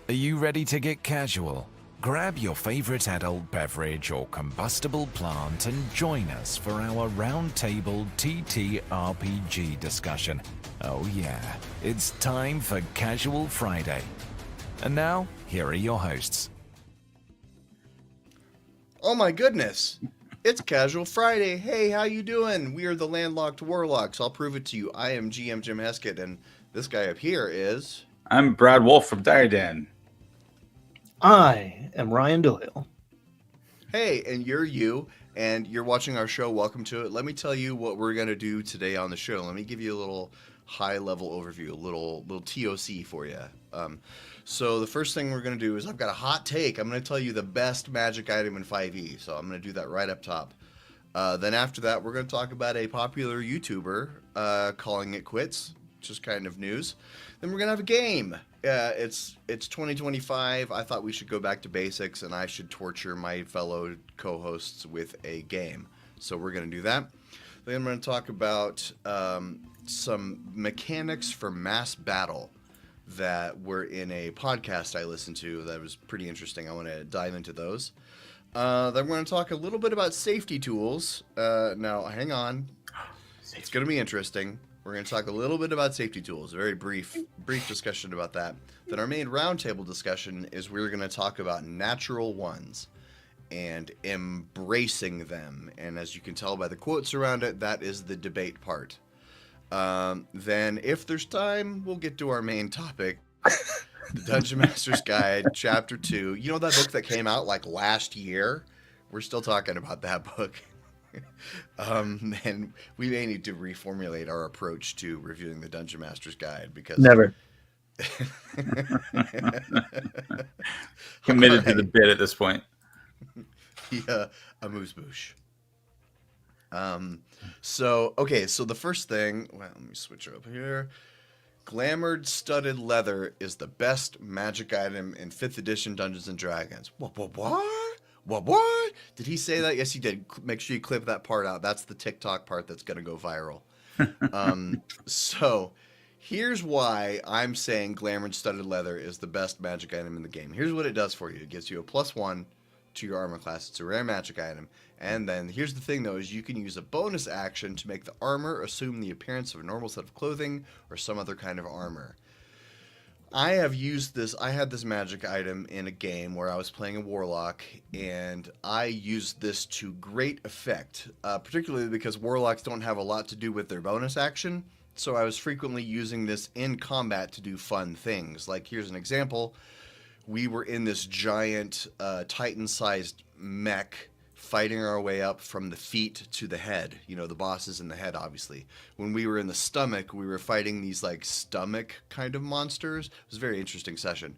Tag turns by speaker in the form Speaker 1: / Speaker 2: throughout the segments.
Speaker 1: Are you ready to get casual? Grab your favorite adult beverage or combustible plant and join us for our roundtable TTRPG discussion. Oh yeah, it's time for Casual Friday. And now, here are your hosts.
Speaker 2: Oh my goodness. It's Casual Friday. Hey, how you doing? We are the Landlocked Warlocks. I'll prove it to you. I am GM Jim Heskett, and this guy up here is...
Speaker 3: I'm Brad Wolf from Diredan.
Speaker 4: I am Ryan Doyle.
Speaker 2: Hey, and you're you, and you're watching our show. Welcome to it. Let me tell you what we're going to do today on the show. Let me give you a little high-level overview, a little TOC for you. So the first thing we're going to do is I've got a hot take. I'm going to tell you the best magic item in 5e, so I'm going to do that right up top. Then after that, we're going to talk about a popular YouTuber calling it quits, just kind of news. Then we're going to have a game. It's 2025. I thought we should go back to basics, and I should torture my fellow co-hosts with a game. So we're going to do that. Then I'm going to talk about some mechanics for mass battle that were in a podcast I listened to that was pretty interesting. I want to dive into those. Then we're going to talk a little bit about safety tools. Now, hang on. It's going to be interesting. We're going to talk a little bit about safety tools, a very brief discussion about that. Then our main roundtable discussion is we're going to talk about natural ones and embracing them. And as you can tell by the quotes around it, that is the debate part. Then, if there's time, we'll get to our main topic, the Dungeon Master's Guide, Chapter 2. You know that book that came out like last year? We're still talking about that book. And we may need to reformulate our approach to reviewing the Dungeon Master's Guide because...
Speaker 4: Never.
Speaker 3: Committed to the bit at this point.
Speaker 2: Yeah, amuse-bouche. So the first thing, well, let me switch up here. Glamored studded leather is the best magic item in 5th edition Dungeons and Dragons. What? Did he say that? Yes, he did. Make sure you clip that part out. That's the TikTok part that's going to go viral. So here's why I'm saying glamored studded leather is the best magic item in the game. Here's what it does for you. It gives you a +1 to your armor class. It's a rare magic item. And then here's the thing, though, is you can use a bonus action to make the armor assume the appearance of a normal set of clothing or some other kind of armor. I have used this. I had this magic item in a game where I was playing a warlock, and I used this to great effect, particularly because warlocks don't have a lot to do with their bonus action. So I was frequently using this in combat to do fun things. Like, here's an example. We were in this giant Titan-sized mech fighting our way up from the feet to the head. You know, the boss is in the head, obviously. When we were in the stomach, we were fighting these, like, stomach kind of monsters. It was a very interesting session.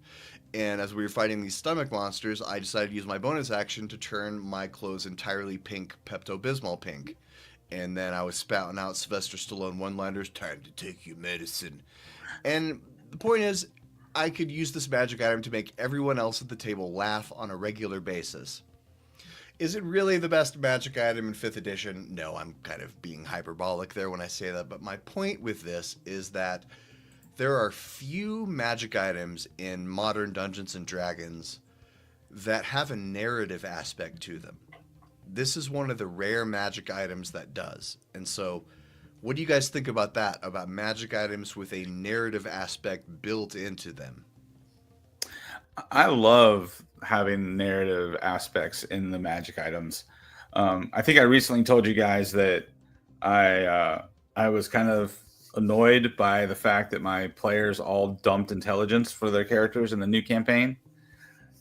Speaker 2: And as we were fighting these stomach monsters, I decided to use my bonus action to turn my clothes entirely pink, Pepto-Bismol pink. And then I was spouting out Sylvester Stallone one-liners, time to take your medicine. And the point is, I could use this magic item to make everyone else at the table laugh on a regular basis. Is it really the best magic item in 5th edition? No, I'm kind of being hyperbolic there when I say that, but my point with this is that there are few magic items in modern Dungeons & Dragons that have a narrative aspect to them. This is one of the rare magic items that does. And so, what do you guys think about that? About magic items with a narrative aspect built into them?
Speaker 3: I love having narrative aspects in the magic items. I think I recently told you guys that I was kind of annoyed by the fact that my players all dumped intelligence for their characters in the new campaign.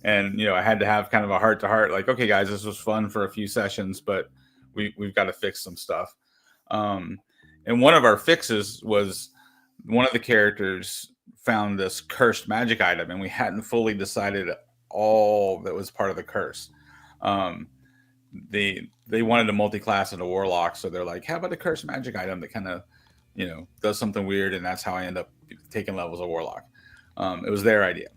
Speaker 3: And, you know, I had to have kind of a heart-to-heart, like, okay, guys, this was fun for a few sessions, but we've got to fix some stuff. And one of our fixes was one of the characters found this cursed magic item, and we hadn't fully decided all that was part of the curse. They wanted a multi-class and a warlock, so they're like, how about a cursed magic item that kind of, you know, does something weird, and that's how I end up taking levels of warlock. It was their idea.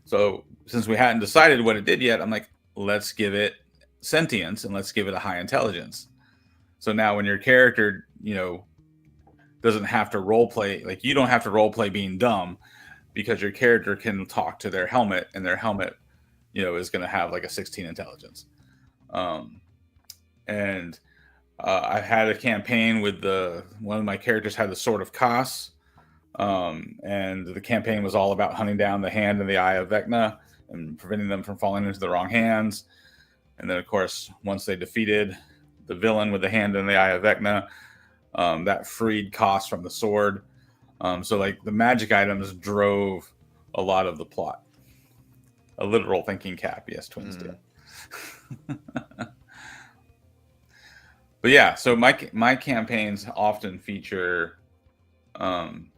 Speaker 3: So since we hadn't decided what it did yet, I'm like, let's give it sentience and let's give it a high intelligence. So now when your character, you know, doesn't have to role play, like you don't have to role play being dumb. because your character can talk to their helmet, and their helmet, is going to have like a 16 intelligence. And I had a campaign with one of my characters had the Sword of Kos, and the campaign was all about hunting down the hand and the eye of Vecna and preventing them from falling into the wrong hands. And then, of course, once they defeated the villain with the hand and the eye of Vecna, that freed Kos from the sword. So, like, the magic items drove a lot of the plot. A literal thinking cap, yes, Twinsdale. But yeah, so my campaigns often feature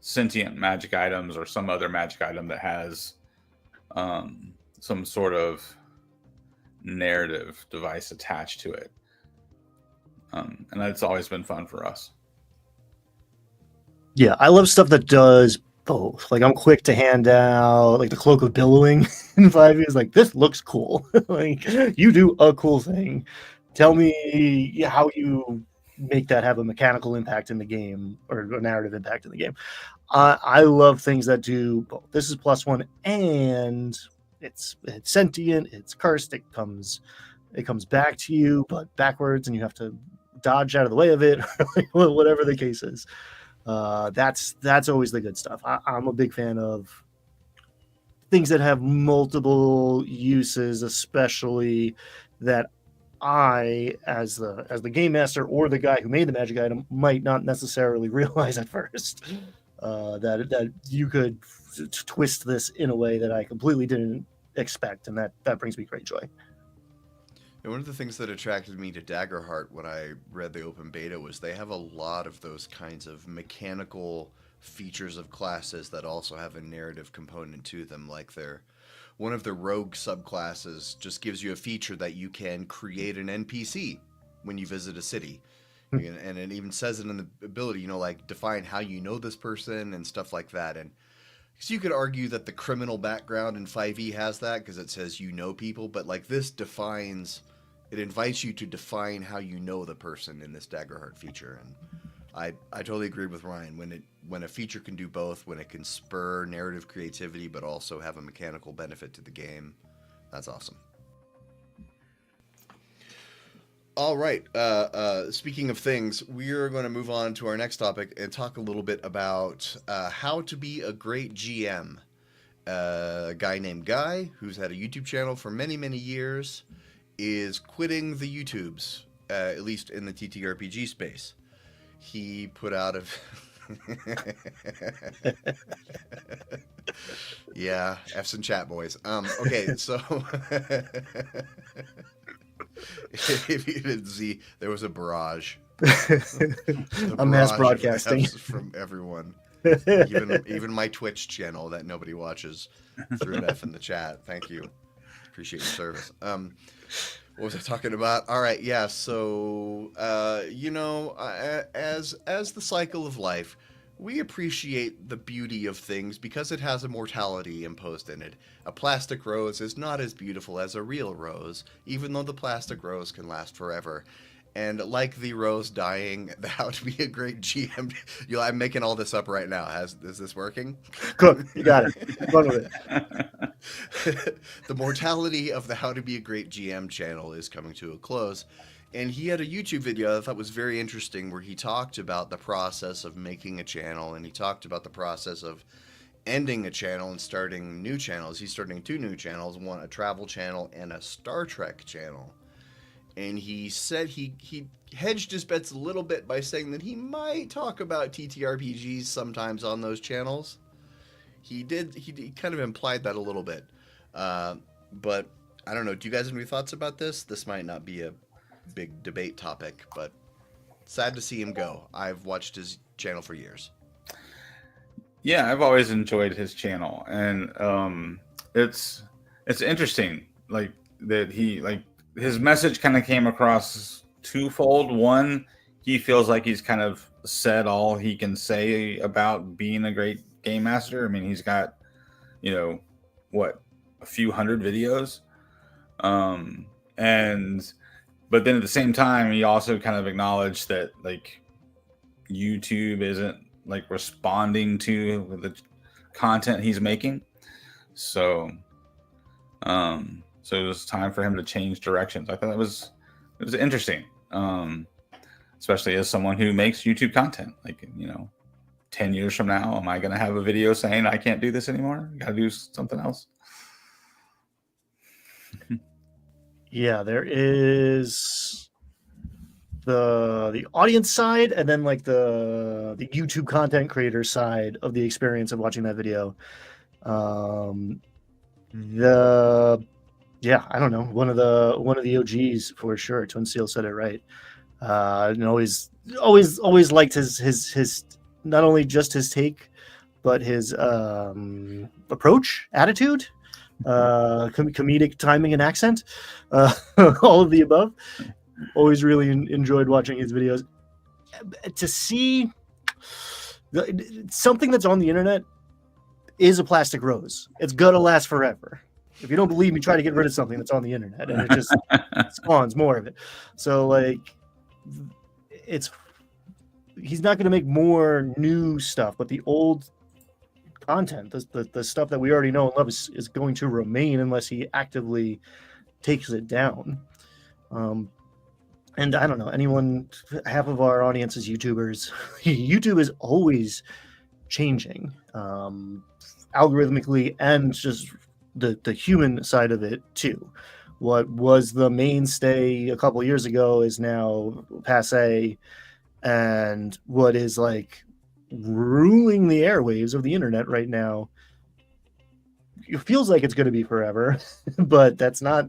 Speaker 3: sentient magic items or some other magic item that has some sort of narrative device attached to it. And that's always been fun for us.
Speaker 4: Yeah, I love stuff that does both. Like, I'm quick to hand out like the Cloak of Billowing in 5e. Is like, this looks cool. Like, you do a cool thing. Tell me how you make that have a mechanical impact in the game or a narrative impact in the game. I love things that do both. This is +1, and it's sentient, it's cursed, it comes back to you, but backwards, and you have to dodge out of the way of it, or whatever the case is. That's always the good stuff. I'm a big fan of things that have multiple uses, especially that I, as the game master or the guy who made the magic item, might not necessarily realize at first that you could twist this in a way that I completely didn't expect, and that brings me great joy.
Speaker 2: And one of the things that attracted me to Daggerheart when I read the open beta was they have a lot of those kinds of mechanical features of classes that also have a narrative component to them. Like one of the rogue subclasses just gives you a feature that you can create an NPC when you visit a city. And it even says it in the ability, like define how you know this person and stuff like that. And so you could argue that the criminal background in 5e has that because it says you know people, but like this it invites you to define how you know the person in this Daggerheart feature. And I totally agree with Ryan. When a feature can do both, when it can spur narrative creativity but also have a mechanical benefit to the game, that's awesome. All right. Speaking of things, we're going to move on to our next topic and talk a little bit about how to be a great GM. A guy named Guy, who's had a YouTube channel for many, many years, is quitting the YouTubes, at least in the TTRPG space. He put out a... Yeah, F's in chat, boys. Okay, so... If you didn't see, there was a barrage.
Speaker 4: A mass broadcasting
Speaker 2: from everyone. Even my Twitch channel that nobody watches threw an F in the chat. Thank you. Appreciate your service. What was I talking about? All right, yeah. So, as the cycle of life, we appreciate the beauty of things because it has a mortality imposed in it. A plastic rose is not as beautiful as a real rose, even though the plastic rose can last forever. And like the rose dying, How to Be a Great GM. I'm making all this up right now. Is this working?
Speaker 4: Cook, you got it. Run with it.
Speaker 2: The mortality of the How to Be a Great GM channel is coming to a close. And he had a YouTube video I thought was very interesting where he talked about the process of making a channel, and he talked about the process of ending a channel and starting new channels. He's starting 2 new channels, one a travel channel and a Star Trek channel. And he said he hedged his bets a little bit by saying that he might talk about TTRPGs sometimes on those channels. He kind of implied that a little bit. But I don't know. Do you guys have any thoughts about this? This might not be a big debate topic, but sad to see him go. I've watched his channel for years.
Speaker 3: Yeah, I've always enjoyed his channel, and it's interesting, like that his message kind of came across twofold. One, he feels like he's kind of said all he can say about being a great game master. I mean, he's got, a few hundred videos, but then at the same time, he also kind of acknowledged that like YouTube isn't like responding to content he's making. So, so it was time for him to change directions. I thought it was interesting, especially as someone who makes YouTube content. Like, 10 years from now, am I going to have a video saying I can't do this anymore? Got to do something else.
Speaker 4: Yeah, there is the audience side, and then like the YouTube content creator side of the experience of watching that video. I don't know, one of the OGs for sure. Twin Steel said it right. And always liked his not only just his take, but his approach, attitude, comedic timing and accent, all of the above. Always really enjoyed watching his videos. To see something that's on the internet is a plastic rose. It's gonna last forever. If you don't believe me, try to get rid of something that's on the internet, and it just spawns more of it. So like, he's not going to make more new stuff, but the old content, the stuff that we already know and love, is going to remain unless he actively takes it down. And I don't know, half of our audience is YouTubers. YouTube is always changing, algorithmically, and just the human side of it too. What was the mainstay a couple years ago is now passé, and what is like ruling the airwaves of the internet right now, it feels like it's going to be forever, but that's not.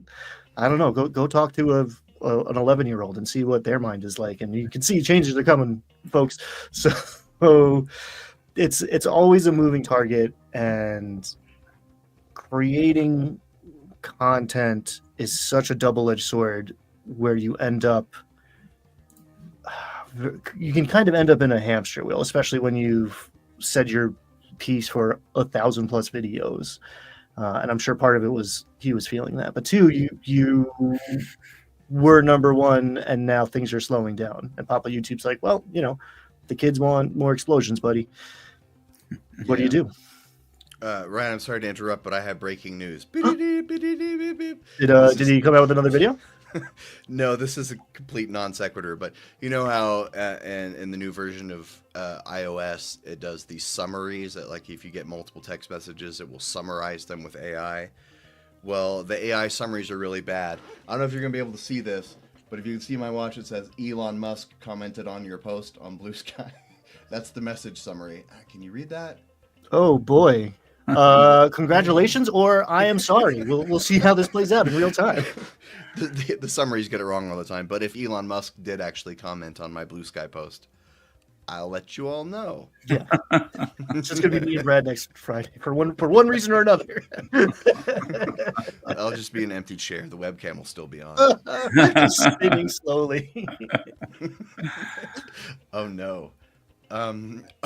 Speaker 4: I don't know. Go talk to an 11-year-old and see what their mind is like, and you can see changes are coming, folks. So it's always a moving target, and creating content is such a double-edged sword, where you can kind of end up in a hamster wheel, especially when you've said your piece for 1,000+ videos. And I'm sure part of it was he was feeling that, but two, you were number one, and now things are slowing down. And Papa YouTube's like, well, the kids want more explosions, buddy. What do you do?
Speaker 2: Ryan, I'm sorry to interrupt, but I have breaking news.
Speaker 4: Did he come out with another video?
Speaker 2: No, this is a complete non sequitur, but you know how in the new version of iOS, it does these summaries that, like, if you get multiple text messages, it will summarize them with AI. Well, the AI summaries are really bad. I don't know if you're going to be able to see this, but if you can see my watch, it says Elon Musk commented on your post on Blue Sky. That's the message summary. Can you read that?
Speaker 4: Oh, boy. Congratulations, or I am sorry. We'll see how this plays out in real time.
Speaker 2: The summaries get it wrong all the time, but if Elon Musk did actually comment on my Blue Sky post, I'll let you all know.
Speaker 4: Yeah, it's just gonna be me and Brad next Friday for one reason or another.
Speaker 2: I'll just be an empty chair. The webcam will still be on.
Speaker 4: Spinning slowly.
Speaker 2: Oh no.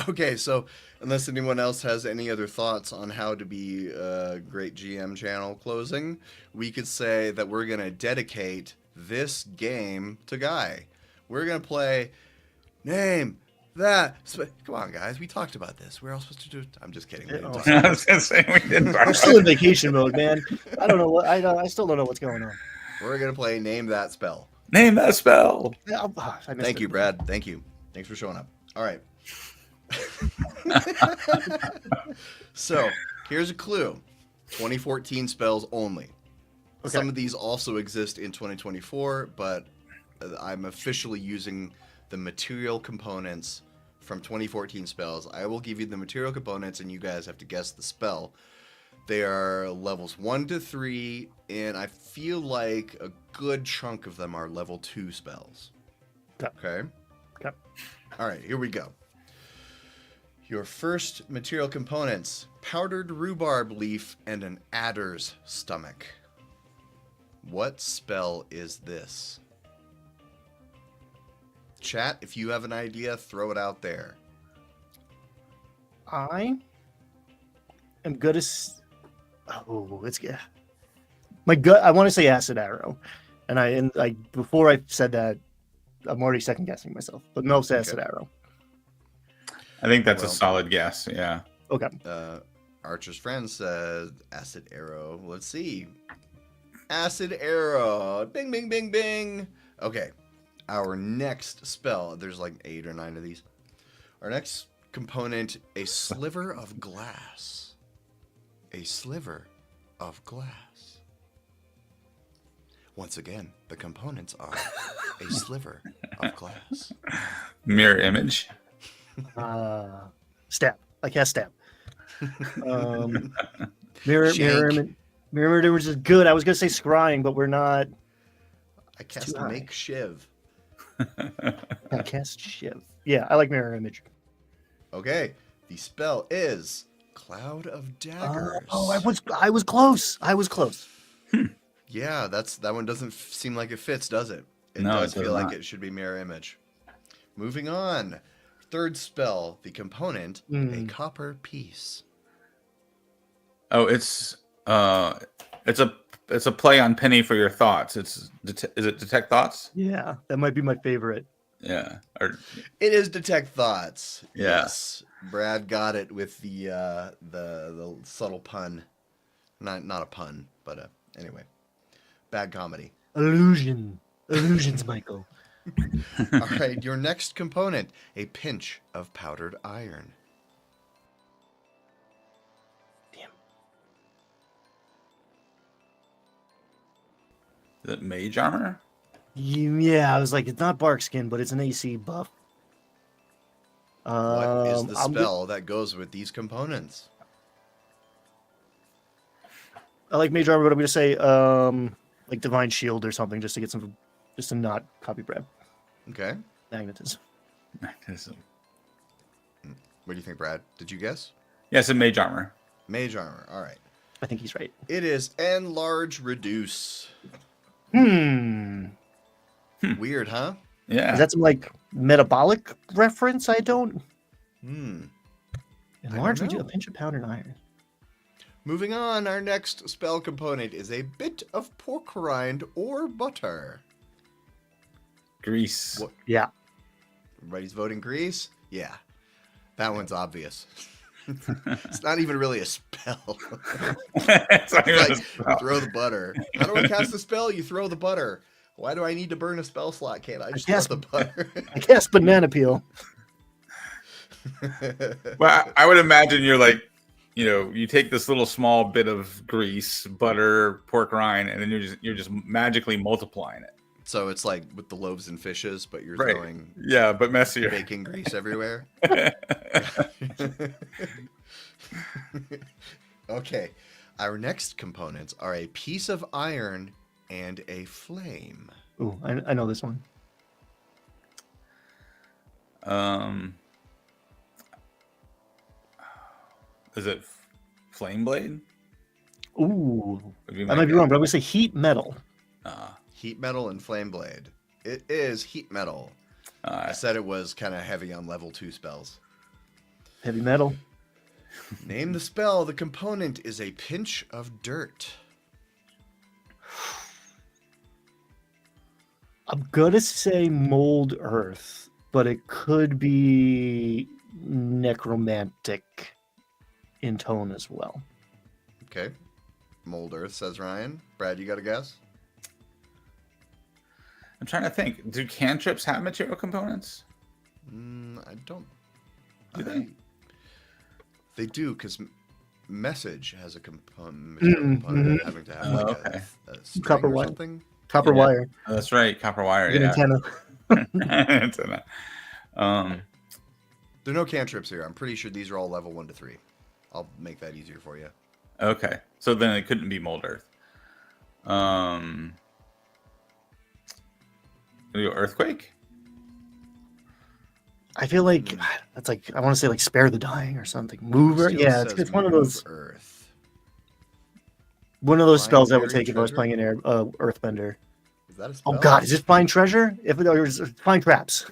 Speaker 2: Okay, so unless anyone else has any other thoughts on how to be a great GM channel closing, we could say that we're going to dedicate this game to Guy. We're going to play Name That. Come on, guys. We talked about this. We're all supposed to do it. I'm just kidding.
Speaker 3: I was going to say we didn't.
Speaker 4: I'm still in vacation mode, man. I don't know I still don't know what's going on.
Speaker 2: We're going to play Name That Spell.
Speaker 3: Name that spell.
Speaker 2: Thank you, Brad. Thank you. Thanks for showing up. All right. So here's a clue: 2014 spells only. Okay. Some of these also exist in 2024, but I'm officially using the material components from 2014 spells. I will give you the material components, and you guys have to guess the spell. They are levels 1 to 3, and I feel like a good chunk of them are level 2 spells. Okay. All right, here we go. Your first material components: powdered rhubarb leaf and an adder's stomach. What spell is this? Chat, if you have an idea, throw it out there.
Speaker 4: I am good as... it's good. My gut, I want to say acid arrow. And I before I said that, I'm already second guessing myself. But no, acid arrow.
Speaker 3: I think that's a solid guess. Yeah.
Speaker 4: Okay.
Speaker 2: Archer's friend says acid arrow. Let's see. Acid arrow. Bing, bing, bing, bing. Okay. Our next spell. There's like 8 or 9 of these. Our next component, a sliver of glass. A sliver of glass. Once again, the components are a sliver of glass.
Speaker 3: Mirror image.
Speaker 4: Stab. I cast stab. Mirror image is good. I was gonna say scrying, but we're not.
Speaker 2: I cast
Speaker 4: too high.
Speaker 2: make shiv.
Speaker 4: I cast shiv. Yeah, I like mirror image.
Speaker 2: Okay, the spell is Cloud of Daggers.
Speaker 4: I was close. I was close.
Speaker 2: Yeah, that one doesn't seem like it fits, does it? It
Speaker 3: No,
Speaker 2: does
Speaker 3: it does
Speaker 2: feel like
Speaker 3: not.
Speaker 2: it should be mirror image. Moving on. Third spell, the component, a copper piece.
Speaker 3: Oh, it's a play on penny for your thoughts. Is it detect thoughts?
Speaker 4: Yeah, that might be my favorite.
Speaker 3: Yeah. Or
Speaker 2: It is detect thoughts.
Speaker 3: Yeah.
Speaker 2: Yes, Brad got it with the subtle pun. Not a pun, but anyway, bad comedy.
Speaker 4: Illusions, Michael.
Speaker 2: All right, your next component, a pinch of powdered iron.
Speaker 4: Damn.
Speaker 3: is it mage armor?
Speaker 4: Yeah, I was like, it's not bark skin, but it's an AC buff.
Speaker 2: What is the
Speaker 4: I'm
Speaker 2: spell that goes with these components?
Speaker 4: I like mage armor, but I'm gonna say like divine shield or something, just to not copy Brad.
Speaker 2: Okay.
Speaker 4: Magnetism.
Speaker 3: Magnetism.
Speaker 2: What do you think, Brad? Did you guess?
Speaker 3: Yes, a mage armor.
Speaker 2: Mage armor. All right.
Speaker 4: I think he's right.
Speaker 2: It is enlarge reduce. Weird, huh?
Speaker 3: Yeah.
Speaker 4: Is that some like metabolic reference? I don't.
Speaker 2: Hmm.
Speaker 4: Enlarge
Speaker 2: know.
Speaker 4: reduce a pinch of powdered iron.
Speaker 2: Moving on, our next spell component is a bit of pork rind or butter.
Speaker 3: Grease.
Speaker 2: What?
Speaker 4: Yeah.
Speaker 2: Everybody's voting grease? Yeah. That one's obvious. It's not even really a spell.
Speaker 3: It's not even
Speaker 2: Like,
Speaker 3: a spell.
Speaker 2: throw the butter. How do I cast the spell? You throw the butter. Why do I need to burn a spell slot? Can't I just
Speaker 4: guess-
Speaker 2: throw the butter?
Speaker 4: I guess banana peel.
Speaker 3: Well, I would imagine you're like, you take this little small bit of grease, butter, pork rind, and then you're just magically multiplying it.
Speaker 2: So it's like with the loaves and fishes, but you're
Speaker 3: Right.
Speaker 2: throwing
Speaker 3: Yeah, but messier.
Speaker 2: bacon grease everywhere. Okay. Our next components are a piece of iron and a flame.
Speaker 4: Ooh, I know this one.
Speaker 3: Is it flame blade?
Speaker 4: Ooh,
Speaker 3: Would be
Speaker 4: I
Speaker 3: my
Speaker 4: might be
Speaker 3: guess.
Speaker 4: wrong, but I'm gonna say heat metal.
Speaker 2: Heat metal and flame blade. It is heat metal. I
Speaker 3: Uh,
Speaker 2: said it was kind of heavy on level 2 spells.
Speaker 4: Heavy metal.
Speaker 2: Name the spell. The component is a pinch of dirt.
Speaker 4: I'm gonna say mold earth, but it could be necromantic in tone as well.
Speaker 2: Okay. Mold earth, says Ryan. Brad, you got a guess?
Speaker 3: I'm trying to think. Do cantrips have material components?
Speaker 2: I don't.
Speaker 3: Do they?
Speaker 2: They do, because message has a material component having to have
Speaker 3: Oh,
Speaker 2: like
Speaker 3: okay.
Speaker 2: a string
Speaker 4: Copper
Speaker 2: or
Speaker 4: wire.
Speaker 2: something.
Speaker 4: Copper
Speaker 3: Yeah.
Speaker 4: wire.
Speaker 3: Oh, that's right. Copper wire.
Speaker 4: Like an
Speaker 3: Yeah.
Speaker 4: antenna.
Speaker 3: Antenna.
Speaker 2: There are no cantrips here. I'm pretty sure these are all level 1 to 3. I'll make that easier for you.
Speaker 3: Okay. So then it couldn't be mold earth. Maybe earthquake?
Speaker 4: I feel like that's like I want to say like spare the dying or something. Mover.
Speaker 2: Still
Speaker 4: Yeah,
Speaker 2: says
Speaker 4: it's one of
Speaker 2: move
Speaker 4: those
Speaker 2: Earth.
Speaker 4: spells I would
Speaker 2: Find
Speaker 4: take if I was
Speaker 2: buried
Speaker 4: playing an Earthbender.
Speaker 2: Is that a spell?
Speaker 4: Oh God, is it find treasure? If it or is it find traps?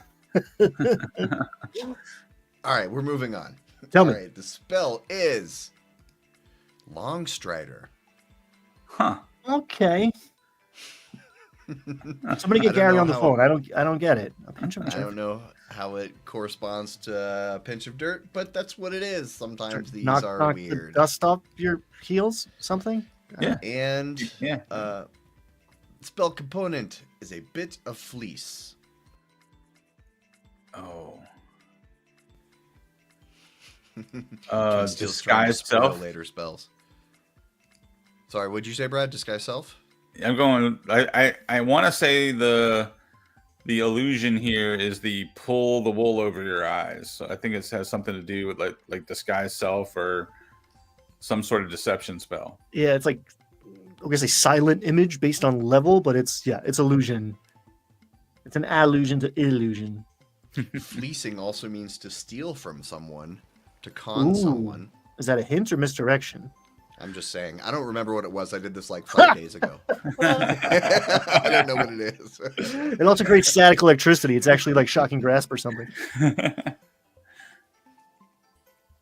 Speaker 2: All right, we're moving on.
Speaker 4: Tell
Speaker 2: All
Speaker 4: me.
Speaker 2: right, the spell is Longstrider.
Speaker 3: Huh.
Speaker 4: Okay. Somebody
Speaker 2: I
Speaker 4: get
Speaker 2: don't
Speaker 4: Gary
Speaker 2: know
Speaker 4: on the
Speaker 2: how-
Speaker 4: phone. I don't get it. A pinch of
Speaker 2: I
Speaker 4: dirt.
Speaker 2: don't know how it corresponds to a pinch of dirt, but that's what it is. Sometimes these
Speaker 4: knock
Speaker 2: are
Speaker 4: the
Speaker 2: weird.
Speaker 4: dust off your heels. Something.
Speaker 3: Yeah.
Speaker 2: And
Speaker 3: Yeah.
Speaker 2: spell component is a bit of fleece.
Speaker 3: Oh.
Speaker 2: Steel's trying to
Speaker 3: Disguise
Speaker 2: spoil
Speaker 3: self.
Speaker 2: later spells. Sorry, what'd you say, Brad? Disguise self?
Speaker 3: I'm going. I want to say the illusion here is the pull the wool over your eyes. So I think it has something to do with like disguise self or some sort of deception spell.
Speaker 4: Yeah, it's like I'm gonna say silent image based on level, but it's illusion. It's an allusion to illusion.
Speaker 2: Fleecing also means to steal from someone, to con
Speaker 4: Ooh.
Speaker 2: someone.
Speaker 4: Is that a hint or misdirection?
Speaker 2: I'm just saying. I don't remember what it was. I did this like 5 days ago. I don't know what it is.
Speaker 4: It also creates static electricity. It's actually like shocking grasp or something.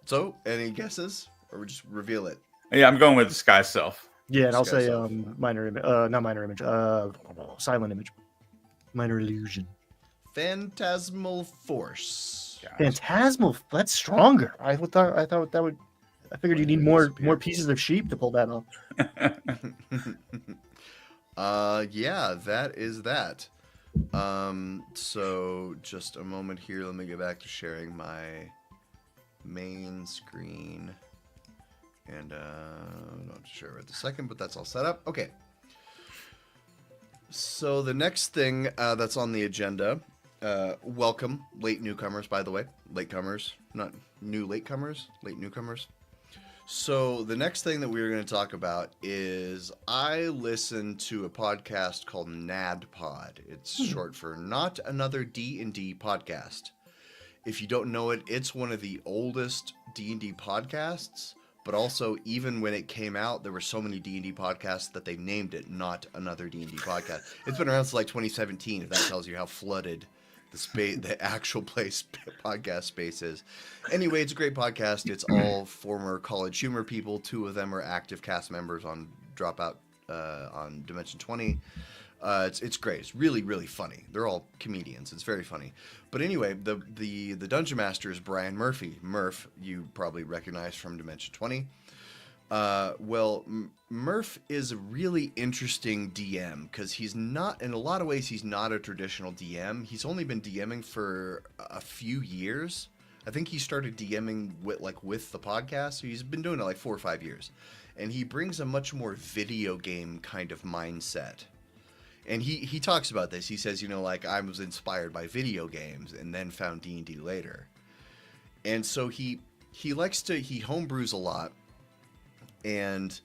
Speaker 2: So, any guesses? Or we just reveal it?
Speaker 3: Yeah, I'm going with disguise self.
Speaker 4: Yeah, and I'll
Speaker 2: Disguise
Speaker 4: say
Speaker 2: self.
Speaker 4: minor image. Not minor image. Silent image. Minor illusion.
Speaker 2: Phantasmal Force.
Speaker 4: Phantasmal. That's stronger. I thought that would. I figured you need more pieces of sheep to pull that off.
Speaker 2: Yeah, that is that. So just a moment here. Let me get back to sharing my main screen. And I'm not sure at the second, but that's all set up. Okay. So the next thing that's on the agenda, welcome late newcomers, by the way. Latecomers, not new latecomers, late newcomers. So the next thing that we're going to talk about is I listened to a podcast called NADPod. It's short for Not Another D&D Podcast. If you don't know it, it's one of the oldest D&D podcasts, but also even when it came out, there were so many D&D podcasts that they named it Not Another D&D Podcast. It's been around since like 2017, if that tells you how flooded the actual podcast space is. Anyway, it's a great podcast. It's all former College Humor people. 2 of them are active cast members on Dropout on Dimension 20. It's great. It's really, really funny. They're all comedians. It's very funny. But anyway, the Dungeon Master is Brian Murphy. Murph, you probably recognize from Dimension 20. Murph is a really interesting DM because he's not, in a lot of ways, he's not a traditional DM. He's only been DMing for a few years. I think he started DMing with the podcast. So he's been doing it like 4 or 5 years. And he brings a much more video game kind of mindset. And he talks about this. He says, I was inspired by video games and then found D&D later. And so he homebrews a lot. And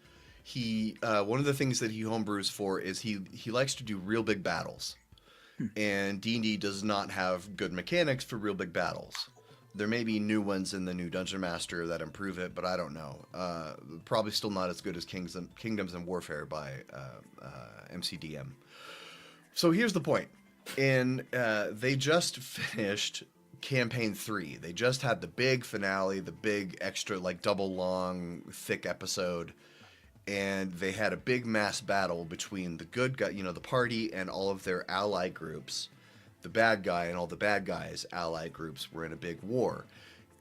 Speaker 2: he one of the things that he homebrews for is he likes to do real big battles. And D&D does not have good mechanics for real big battles. There may be new ones in the new Dungeon Master that improve it, but I don't know. Probably still not as good as Kingdoms and Warfare by MCDM. So here's the point. They just finished Campaign 3. They just had the big finale, the big extra, double long, thick episode. And they had a big mass battle between the good guy, the party, and all of their ally groups. The bad guy and all the bad guys' ally groups were in a big war.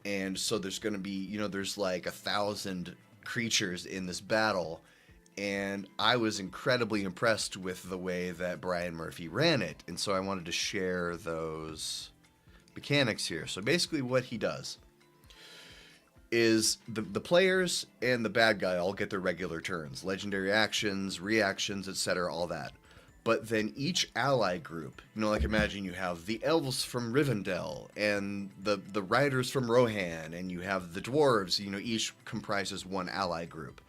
Speaker 2: And so there's going to be, there's 1,000 creatures in this battle. And I was incredibly impressed with the way that Brian Murphy ran it. And so I wanted to share those mechanics here. So basically what he does is the players and the bad guy all get their regular turns. Legendary actions, reactions, etc., all that. But then each ally group, imagine you have the elves from Rivendell and the riders from Rohan, and you have the dwarves, each comprises one ally group.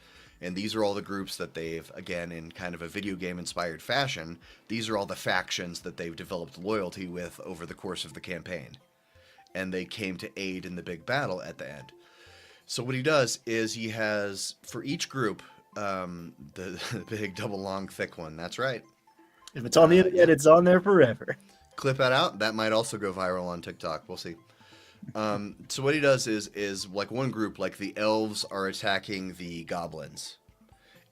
Speaker 2: And these are all the groups that they've, again, in kind of a video game inspired fashion, these are all the factions that they've developed loyalty with over the course of the campaign. And they came to aid in the big battle at the end. So what he does is he has, for each group, the big double long thick one, that's right.
Speaker 4: If it's on the internet, it's on there forever.
Speaker 2: Clip that out. That might also go viral on TikTok. We'll see. So what he does is one group, the elves are attacking the goblins.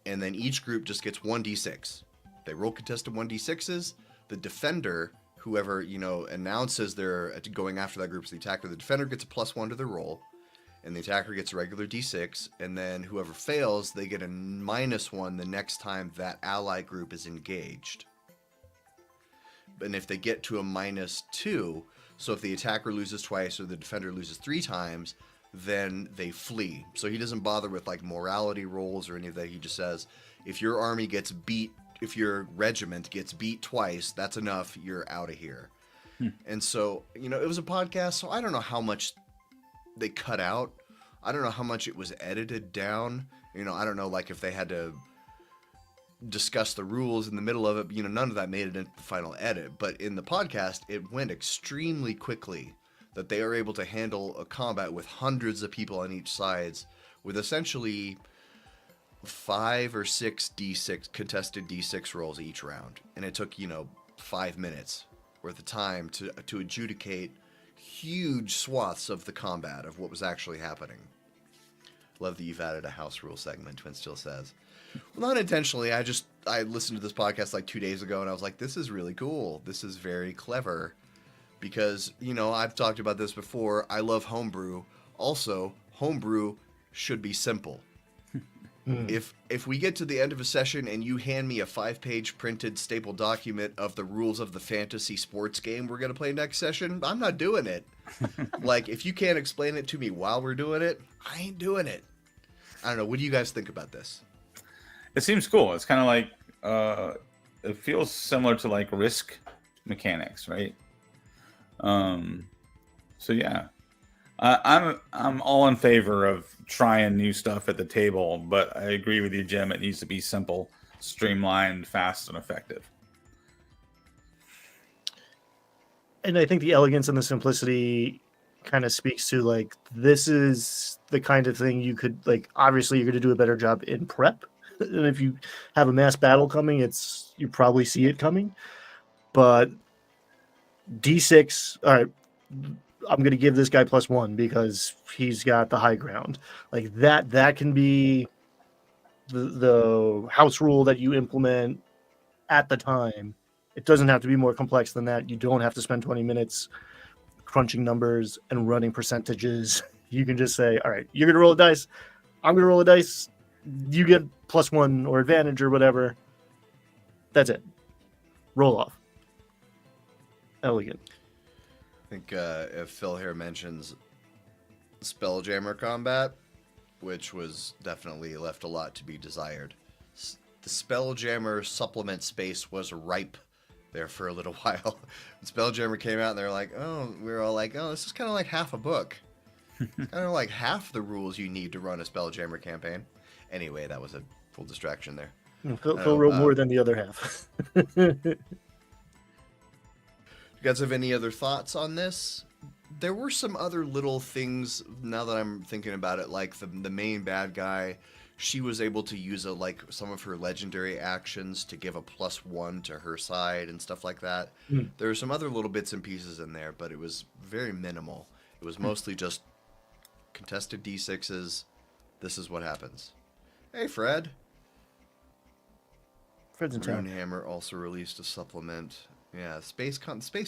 Speaker 2: And then each group just gets 1d6. They roll contested 1d6s. The defender, whoever, announces they're going after that group, so the attacker, the defender gets a +1 to their roll, and the attacker gets a regular d6, and then whoever fails, they get a -1 the next time that ally group is engaged. And if they get to a -2, so if the attacker loses twice or the defender loses 3 times, then they flee. So he doesn't bother with like morality rolls or any of that. He just says, if your army gets beat, if your regiment gets beat twice, that's enough. You're out of here. And so, it was a podcast, so I don't know how much they cut out. I don't know how much it was edited down. I don't know, like if they had to discuss the rules in the middle of it. None of that made it into the final edit. But in the podcast, it went extremely quickly that they are able to handle a combat with hundreds of people on each sides with essentially 5 or 6 D6 contested D6 rolls each round. And it took, 5 minutes worth of time to adjudicate huge swaths of the combat of what was actually happening. Love that you've added a house rule segment, Twin Steel says. Well, not intentionally. I listened to this podcast like 2 days ago and I was like, this is really cool. This is very clever. Because, I've talked about this before. I love homebrew. Also, homebrew should be simple. If we get to the end of a session and you hand me a 5-page printed staple document of the rules of the fantasy sports game we're going to play next session, I'm not doing it. Like, if you can't explain it to me while we're doing it, I ain't doing it. I don't know. What do you guys think about this?
Speaker 3: It seems cool. It's kind of like, it feels similar to like Risk mechanics, right? So yeah, I'm all in favor of trying new stuff at the table, but I agree with you, Jim. It needs to be simple, streamlined, fast, and effective.
Speaker 4: And I think the elegance and the simplicity kind of speaks to like, this is the kind of thing you could like, obviously you're going to do a better job in prep. And if you have a mass battle coming, you probably see it coming, but D6, all right, I'm going to give this guy +1 because he's got the high ground. Like that can be the house rule that you implement at the time. It doesn't have to be more complex than that. You don't have to spend 20 minutes crunching numbers and running percentages. You can just say, all right, you're going to roll a dice. I'm going to roll a dice. You get +1 or advantage or whatever. That's it. Roll off. Elegant.
Speaker 2: I think if Phil here mentions Spelljammer combat, which was definitely left a lot to be desired. The Spelljammer supplement space was ripe there for a little while. When Spelljammer came out, and they were like, we were all like, this is kind of like half a book. Kind of like half the rules you need to run a Spelljammer campaign. Anyway, that was a full distraction there.
Speaker 4: Phil wrote more than the other half.
Speaker 2: You guys have any other thoughts on this? There were some other little things, now that I'm thinking about it, like the main bad guy, she was able to use some of her legendary actions to give a +1 to her side and stuff like that. There were some other little bits and pieces in there, but it was very minimal. It was mostly just contested D6s. This is what happens. Hey, Fred.
Speaker 4: Fred's in town.
Speaker 2: Runehammer also released a supplement. Yeah, space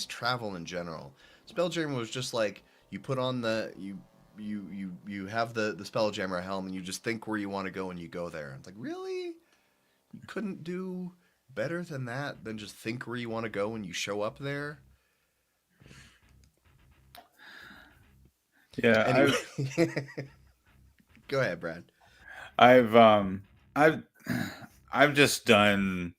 Speaker 2: travel in general. Spelljammer was just like you put on you have the Spelljammer helm and you just think where you want to go and you go there. It's like, really? You couldn't do better than that than just think where you want to go and you show up there?
Speaker 3: Yeah.
Speaker 2: Anyway. Go ahead, Brad.
Speaker 3: I've just done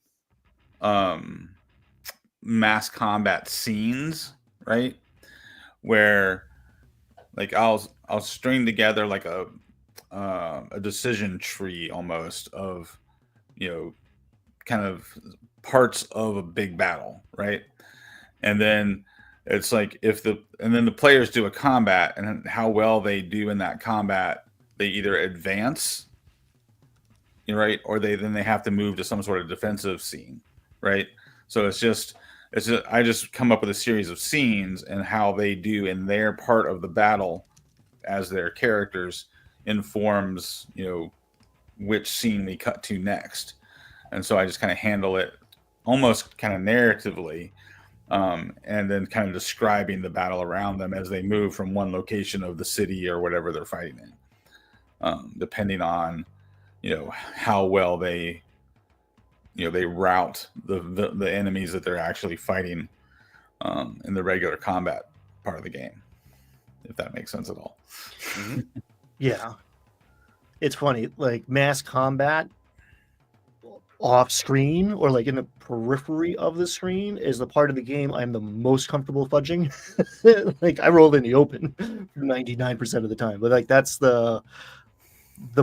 Speaker 3: mass combat scenes, right? Where like I'll string together like a decision tree almost of, kind of parts of a big battle, right? And then it's like and then the players do a combat, and how well they do in that combat, they either advance, right, or they have to move to some sort of defensive scene, right? So it's just I just come up with a series of scenes, and how they do in their part of the battle as their characters informs, which scene we cut to next. And so I just kind of handle it almost kind of narratively, and then kind of describing the battle around them as they move from one location of the city or whatever they're fighting in, depending on how well they they route the enemies that they're actually fighting in the regular combat part of the game, if that makes sense at all.
Speaker 2: Mm-hmm.
Speaker 4: Yeah. It's funny, like mass combat off screen or like in the periphery of the screen is the part of the game I'm the most comfortable fudging. Like I rolled in the open 99% of the time, but like that's the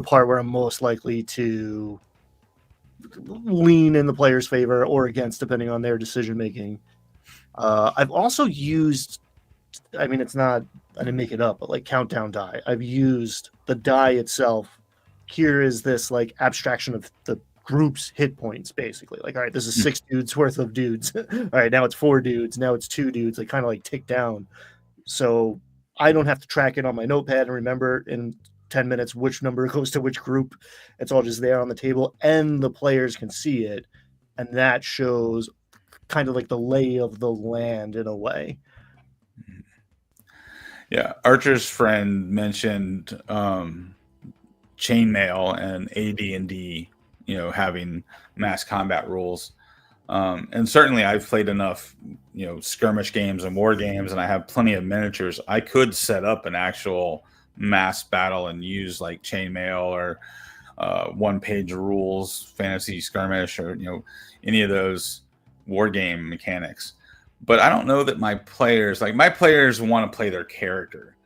Speaker 4: part where I'm most likely to lean in the player's favor or against, depending on their decision making. I've also used, I mean, it's not, I didn't make it up, but like countdown die. I've used the die itself. Here is this like abstraction of the group's hit points, basically. Like, all right, this is 6 dudes worth of dudes. All right, now it's 4 dudes. Now it's 2 dudes. Like, kind of like tick down. So I don't have to track it on my notepad and remember in 10 minutes which number goes to which group. It's all just there on the table, and the players can see it. And that shows kind of like the lay of the land in a way.
Speaker 3: Yeah, Archer's friend mentioned chainmail and AD&D, having mass combat rules, and certainly I've played enough, skirmish games and war games, and I have plenty of miniatures. I could set up an actual mass battle and use like chainmail or one-page rules, fantasy skirmish, or any of those war game mechanics. But I don't know that my players want to play their character.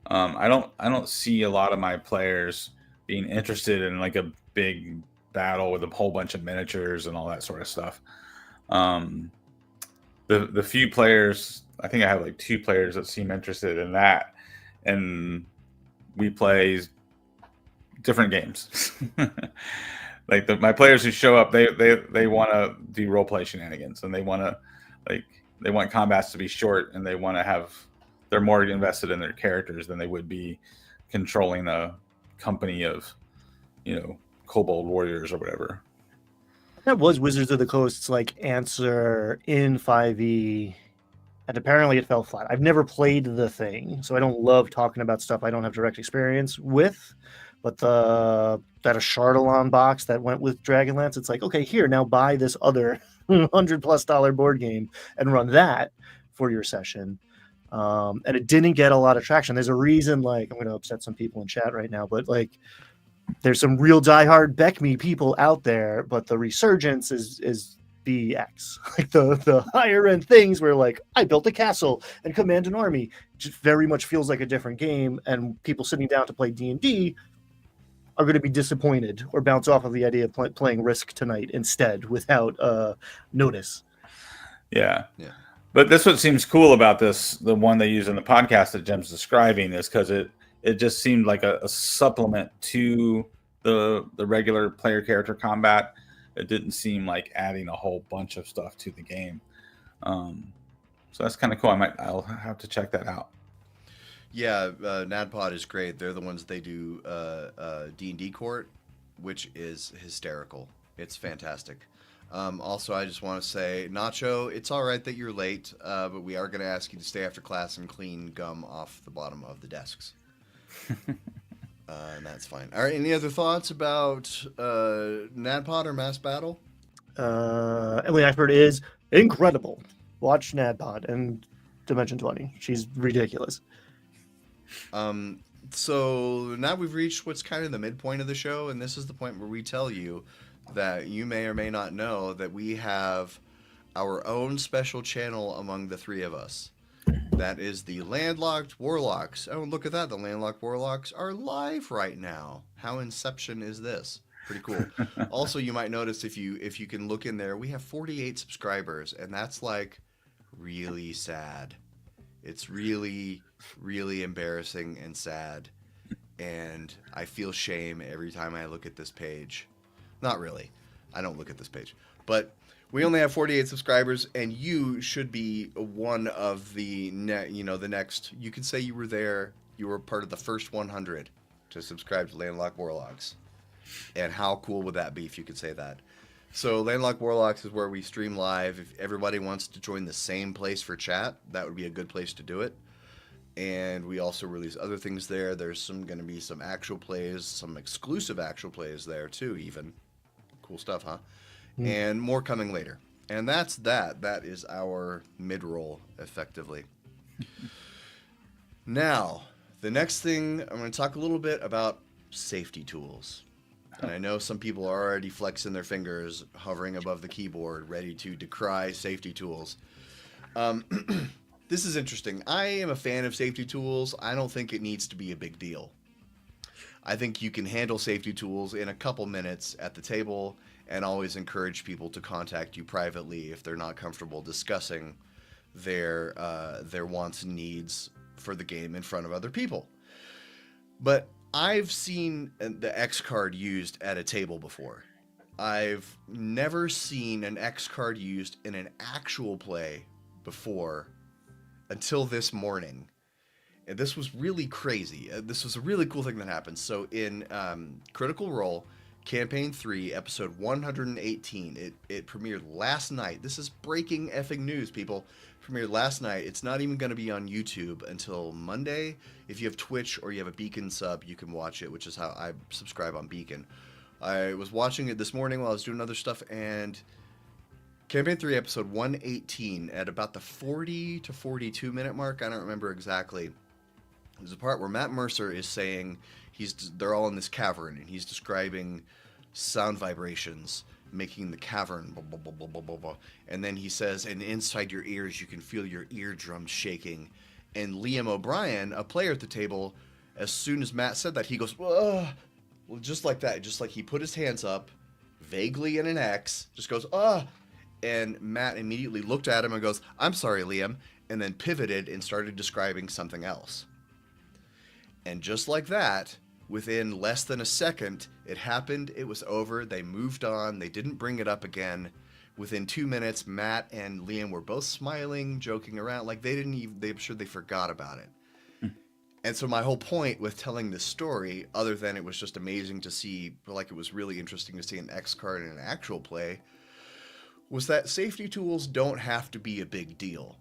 Speaker 3: I don't see a lot of my players being interested in like a big battle with a whole bunch of miniatures and all that sort of stuff. The few players, I think I have like 2 players that seem interested in that, and we play different games. Like my players who show up, they want to do role play shenanigans, and they want combats to be short, and they're more invested in their characters than they would be controlling a company of, kobold warriors or whatever.
Speaker 4: That was Wizards of the Coast's like answer in 5e, and apparently it fell flat. I've never played the thing, so I don't love talking about stuff I don't have direct experience with. But that Ashardalon box that went with Dragonlance, it's like, okay, here, now buy this other $100+ board game and run that for your session. And it didn't get a lot of traction. There's a reason, like, I'm going to upset some people in chat right now, but like, there's some real diehard Beckme people out there, but the resurgence is BX. Like the higher end things where like, I built a castle and command an army, just very much feels like a different game, and people sitting down to play D&D are going to be disappointed or bounce off of the idea of playing Risk tonight instead without notice.
Speaker 3: Yeah. But this what seems cool about this, the one they use in the podcast that Jim's describing, is because it just seemed like a supplement to the regular player character combat. It didn't seem like adding a whole bunch of stuff to the game. So that's kind of cool. I'll have to check that out.
Speaker 2: Yeah, NADPOD is great. They're the ones they do D&D Court, which is hysterical. It's fantastic. Also, I just want to say, Nacho, it's all right that you're late, but we are going to ask you to stay after class and clean gum off the bottom of the desks. And that's fine. All right, any other thoughts about NADPOD or Mass Battle?
Speaker 4: Emily Ashford is incredible. Watch NADPOD and Dimension 20. She's ridiculous.
Speaker 2: So now we've reached what's kind of the midpoint of the show, and this is the point where we tell you that you may or may not know that we have our own special channel among the 3 of us. That is the Landlocked Warlocks. Oh, look at that. The Landlocked Warlocks are live right now. How Inception is this? Pretty cool. Also, you might notice if you can look in there, we have 48 subscribers, and that's like really sad. It's really, really embarrassing and sad. And I feel shame every time I look at this page. Not really. I don't look at this page. But we only have 48 subscribers, and you should be one of the the next. You could say you were there. You were part of the first 100 to subscribe to Landlocked Warlocks. And how cool would that be if you could say that? So Landlocked Warlocks is where we stream live. If everybody wants to join the same place for chat, that would be a good place to do it. And we also release other things there. There's going to be some actual plays, some exclusive actual plays there too, even. Cool stuff, huh? And more coming later. And that's that. That is our mid-roll, effectively. Now, the next thing, I'm going to talk a little bit about safety tools. And I know some people are already flexing their fingers, hovering above the keyboard, ready to decry safety tools. This is interesting. I am a fan of safety tools. I don't think it needs to be a big deal. I think you can handle safety tools in a couple minutes at the table, and always encourage people to contact you privately if they're not comfortable discussing their wants and needs for the game in front of other people. But I've seen the X card used at a table before. I've never seen an X card used in an actual play before until this morning. And this was really crazy. This was a really cool thing that happened. So in Critical Role, Campaign 3, episode 118, it premiered last night. This is breaking effing news, people. Premiered last night. It's not even going to be on YouTube until Monday. If you have Twitch or you have a Beacon sub, you can watch it, which is how I subscribe on Beacon. I was watching it this morning while I was doing other stuff, and Campaign 3, episode 118, at about the 40 to 42 minute mark, I don't remember exactly, there's a part where Matt Mercer is saying they're all in this cavern, and he's describing sound vibrations making the cavern blah, blah, blah, blah, blah, blah, blah. And then he says, and inside your ears you can feel your eardrums shaking. And Liam O'Brien, a player at the table, as soon as Matt said that, he goes, ugh. Well, just like that, just like he put his hands up vaguely in an X, just goes, ugh. And Matt immediately looked at him and goes, I'm sorry, Liam, and then pivoted and started describing something else. And just like that, within less than a second, it happened, it was over, they moved on, they didn't bring it up again. Within 2 minutes, Matt and Liam were both smiling, joking around, like I'm sure they forgot about it. And so my whole point with telling this story, other than it was just amazing to see, like it was really interesting to see an X card in an actual play, was that safety tools don't have to be a big deal.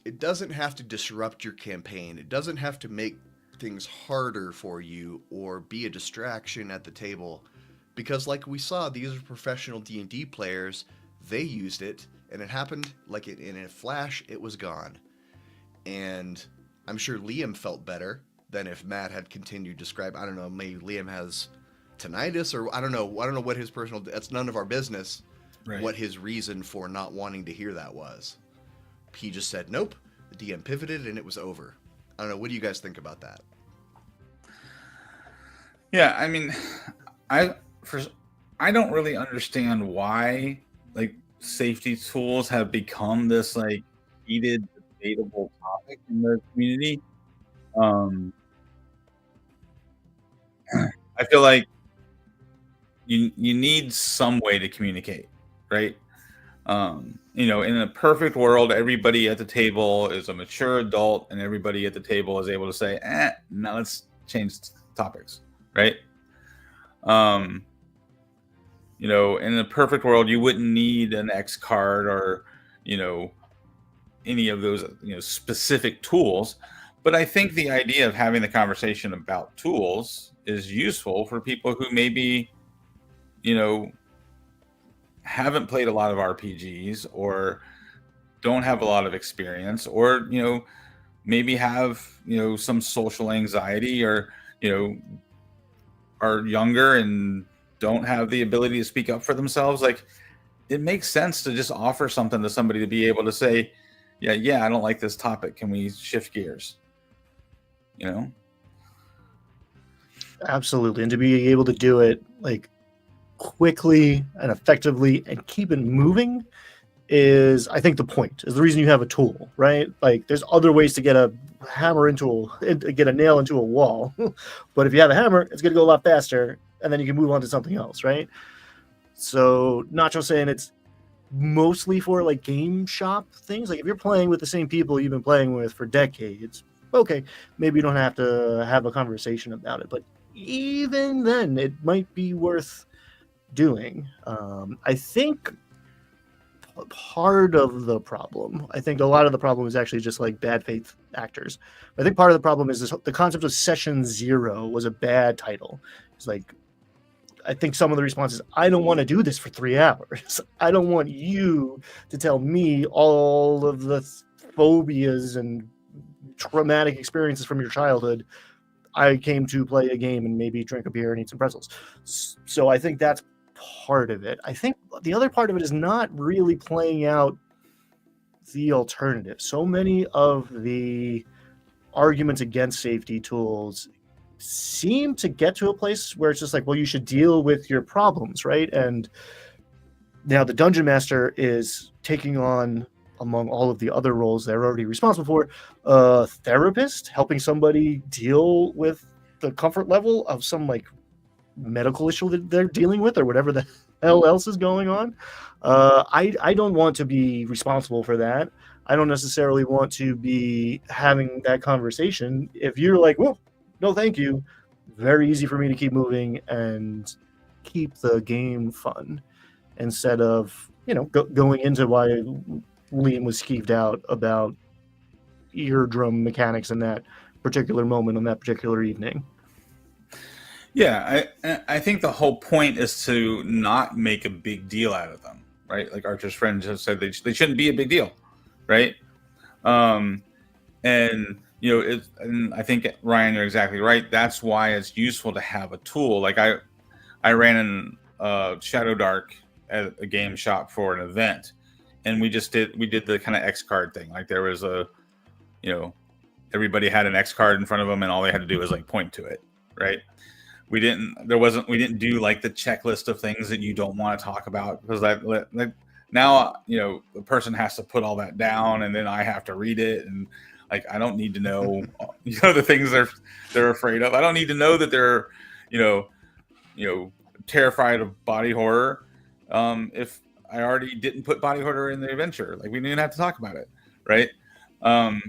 Speaker 2: It doesn't have to disrupt your campaign. It doesn't have to make things harder for you or be a distraction at the table, because like we saw, these are professional D&D players. They used it, and it happened like in a flash. It was gone, and I'm sure Liam felt better than if Matt had continued to describe. I don't know, maybe Liam has tinnitus, or I don't know what his personal. That's none of our business. Right. What his reason for not wanting to hear that was. He just said nope. The DM pivoted, and it was over. I don't know. What do you guys think about that?
Speaker 3: Yeah, I mean, I don't really understand why like safety tools have become this like heated, debatable topic in the community. I feel like you need some way to communicate, right? In a perfect world, everybody at the table is a mature adult, and everybody at the table is able to say, now let's change topics, right? In a perfect world, you wouldn't need an X card or, any of those, specific tools. But I think the idea of having the conversation about tools is useful for people who maybe, haven't played a lot of RPGs or don't have a lot of experience, or, maybe have, some social anxiety, or, are younger and don't have the ability to speak up for themselves. Like, it makes sense to just offer something to somebody to be able to say, yeah, I don't like this topic. Can we shift gears?
Speaker 4: Absolutely. And to be able to do it like quickly and effectively and keep it moving is, I think, the point, is the reason you have a tool, right? Like, there's other ways to get a hammer get a nail into a wall. But if you have a hammer, it's going to go a lot faster, and then you can move on to something else, right? So Nacho saying it's mostly for like game shop things. Like, if you're playing with the same people you've been playing with for decades, okay, maybe you don't have to have a conversation about it. But even then, it might be worth doing. I think part of the problem, I think a lot of the problem is actually just like bad faith actors. I think part of the problem is the concept of Session Zero was a bad title. It's like, I think some of the responses, I don't want to do this for 3 hours. I don't want you to tell me all of the phobias and traumatic experiences from your childhood. I came to play a game and maybe drink a beer and eat some pretzels. So I think that's part of it. I think the other part of it is not really playing out the alternative. So many of the arguments against safety tools seem to get to a place where it's just like, well, you should deal with your problems, right? And now the dungeon master is taking on, among all of the other roles they're already responsible for, a therapist, helping somebody deal with the comfort level of some like medical issue that they're dealing with or whatever the hell else is going on. I don't want to be responsible for that. I don't necessarily want to be having that conversation. If you're like, well, no, thank you, very easy for me to keep moving and keep the game fun instead of, going into why Liam was skeeved out about eardrum mechanics in that particular moment on that particular evening.
Speaker 3: Yeah, I think the whole point is to not make a big deal out of them, right? Like Archer's friend just said, they shouldn't be a big deal, right? And and I think, Ryan, you're exactly right. That's why it's useful to have a tool. Like I ran in Shadow Dark at a game shop for an event, and we did the kind of X card thing. Like there was everybody had an X card in front of them, and all they had to do was like point to it, right? We didn't do like the checklist of things that you don't want to talk about, because now the person has to put all that down, and then I have to read it, and like I don't need to know the things they're afraid of. I don't need to know that they're terrified of body horror if I already didn't put body horror in the adventure. Like we didn't have to talk about it, right? An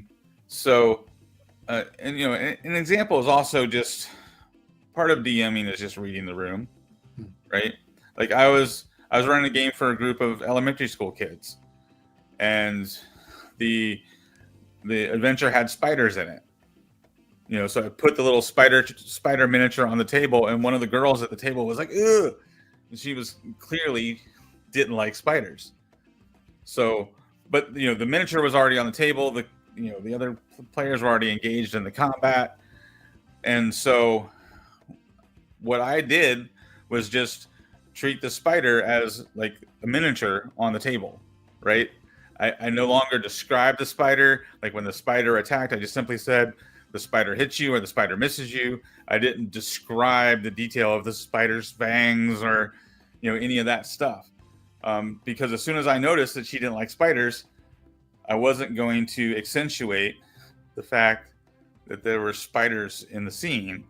Speaker 3: example is also just part of DMing is just reading the room, right? Like I was running a game for a group of elementary school kids, and the adventure had spiders in it. So I put the little spider miniature on the table, and one of the girls at the table was like, ugh, and she was clearly didn't like spiders. So, but the miniature was already on the table. The other players were already engaged in the combat, and so what I did was just treat the spider as like a miniature on the table, right? I no longer described the spider. Like when the spider attacked, I just simply said the spider hits you or the spider misses you. I didn't describe the detail of the spider's fangs or any of that stuff, because as soon as I noticed that she didn't like spiders, I wasn't going to accentuate the fact that there were spiders in the scene.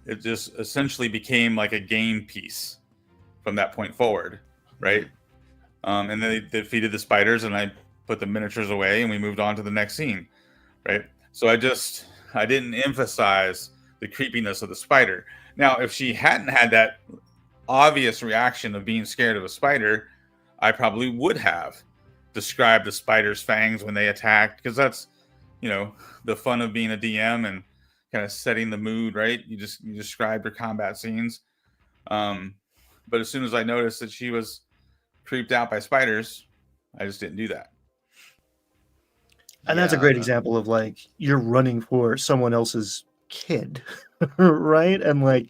Speaker 3: It just essentially became like a game piece from that point forward, right? And then they defeated the spiders, and I put the miniatures away, and we moved on to the next scene, right? So I didn't emphasize the creepiness of the spider. Now, if she hadn't had that obvious reaction of being scared of a spider, I probably would have described the spider's fangs when they attacked, because that's the fun of being a DM and kind of setting the mood, right? You describe your combat scenes. But as soon as I noticed that she was creeped out by spiders, I just didn't do that.
Speaker 4: And that's a great example of like you're running for someone else's kid, right? And like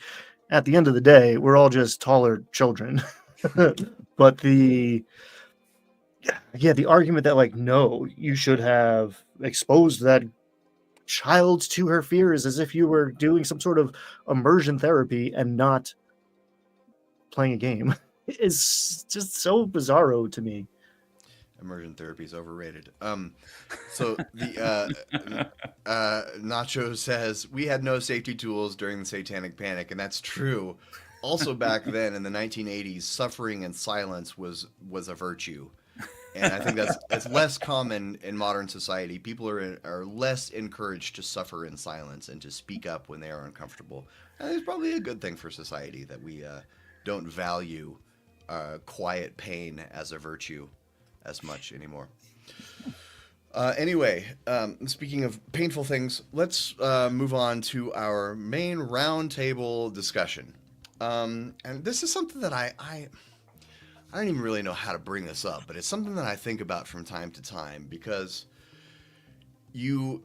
Speaker 4: at the end of the day, we're all just taller children. But the argument that like, no, you should have exposed that child to her fears as if you were doing some sort of immersion therapy and not playing a game is just so bizarro to me.
Speaker 2: Immersion therapy is overrated. So the Nacho says we had no safety tools during the Satanic Panic, and that's true. Also, back then in the 1980s, suffering in silence was a virtue, and I think that's less common in modern society. People are less encouraged to suffer in silence and to speak up when they are uncomfortable. And it's probably a good thing for society that we don't value quiet pain as a virtue as much anymore. Anyway, speaking of painful things, let's move on to our main roundtable discussion. And this is something that I don't even really know how to bring this up, but it's something that I think about from time to time, because you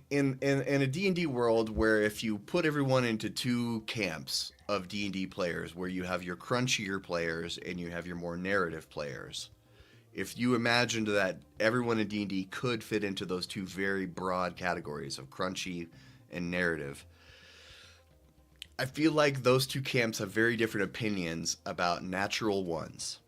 Speaker 2: in a D&D world where if you put everyone into two camps of D&D players, where you have your crunchier players and you have your more narrative players, if you imagined that everyone in D&D could fit into those two very broad categories of crunchy and narrative, I feel like those two camps have very different opinions about natural ones.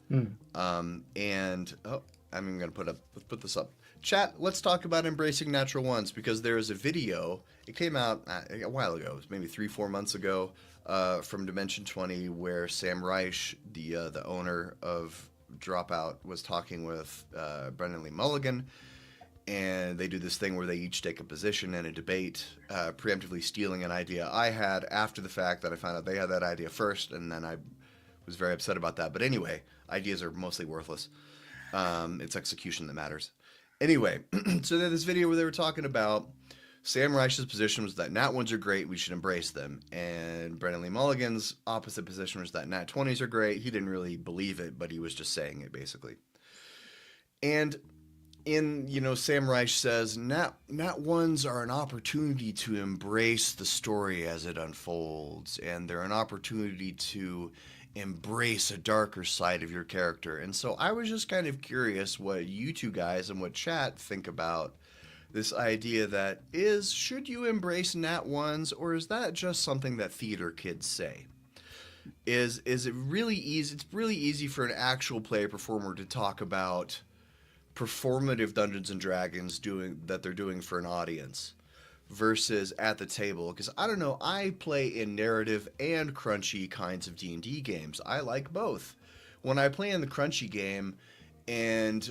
Speaker 2: I'm going to let's put this up. Chat, let's talk about embracing natural ones, because there is a video. It came out a while ago. It was maybe 3-4 months ago, from Dimension 20, where Sam Reich, the owner of Dropout, was talking with Brendan Lee Mulligan, and they do this thing where they each take a position in a debate, preemptively stealing an idea I had after the fact that I found out they had that idea first, and then I was very upset about that. But anyway, ideas are mostly worthless. It's execution that matters. Anyway, so they had this video where they were talking about Sam Reich's position was that nat 1s are great, we should embrace them. And Brendan Lee Mulligan's opposite position was that nat 20s are great. He didn't really believe it, but he was just saying it, basically. And Sam Reich says nat 1s are an opportunity to embrace the story as it unfolds, and they're an opportunity to embrace a darker side of your character. And so I was just kind of curious what you two guys and what chat think about this idea that should you embrace nat 1s, or is that just something that theater kids say? Is it really easy? It's really easy for an actual player performer to talk about performative Dungeons and Dragons that they're doing for an audience versus at the table, because I don't know, I play in narrative and crunchy kinds of D&D games. I like both. When I play in the crunchy game and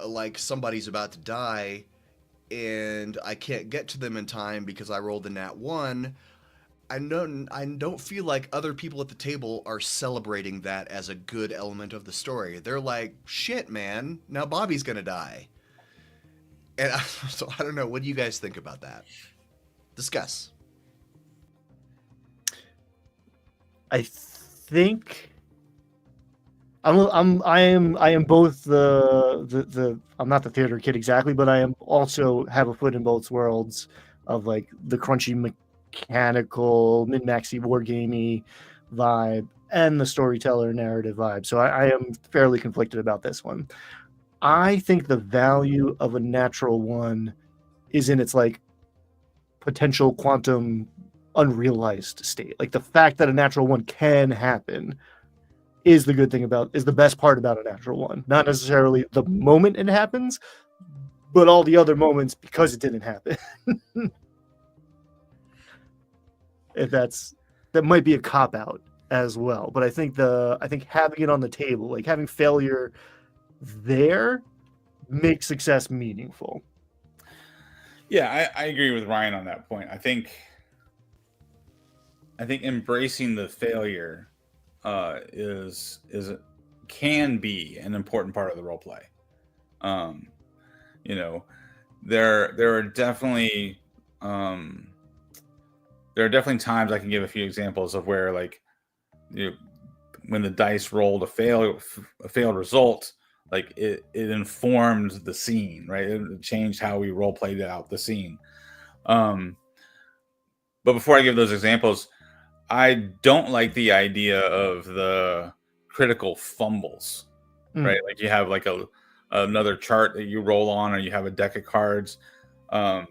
Speaker 2: like somebody's about to die and I can't get to them in time because I rolled a nat 1, I don't feel like other people at the table are celebrating that as a good element of the story. They're like, shit, man, now Bobby's gonna die. And so I don't know. What do you guys think about that? Discuss.
Speaker 4: I think I am both the I'm not the theater kid exactly, but I am also have a foot in both worlds of like the crunchy mechanical min-maxy wargamey vibe and the storyteller narrative vibe. So I am fairly conflicted about this one. I think the value of a natural one is in its like potential quantum unrealized state. Like the fact that a natural one can happen is the best part about a natural one. Not necessarily the moment it happens, but all the other moments because it didn't happen. That might be a cop out as well. But I think having it on the table, like having failure there, makes success meaningful.
Speaker 3: Yeah, I agree with Ryan on that point. I think embracing the failure can be an important part of the role play. There are definitely times I can give a few examples of where, like, when the dice rolled a failed result, like it informed the scene, right? It changed how we role played out the scene. But before I give those examples, I don't like the idea of the critical fumbles, right? Like you have like another chart that you roll on, or you have a deck of cards. I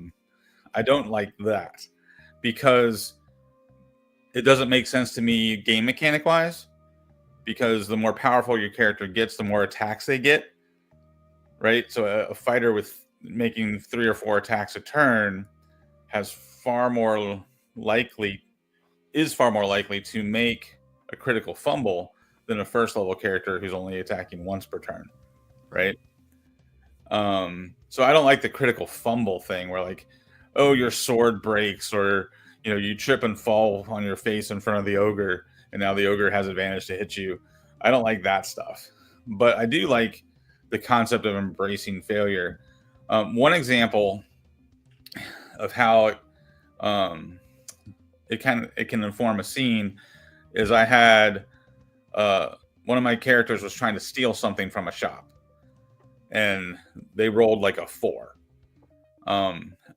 Speaker 3: don't like that because it doesn't make sense to me game mechanic wise. Because the more powerful your character gets, the more attacks they get, right? So a fighter with making 3 or 4 attacks a turn is far more likely to make a critical fumble than a first level character who's only attacking once per turn, right? So I don't like the critical fumble thing where, like, oh, your sword breaks, or you trip and fall on your face in front of the ogre, and now the ogre has advantage to hit you. I don't like that stuff. But I do like the concept of embracing failure. One example of how it can inform a scene is I had one of my characters was trying to steal something from a shop, and they rolled like a 4.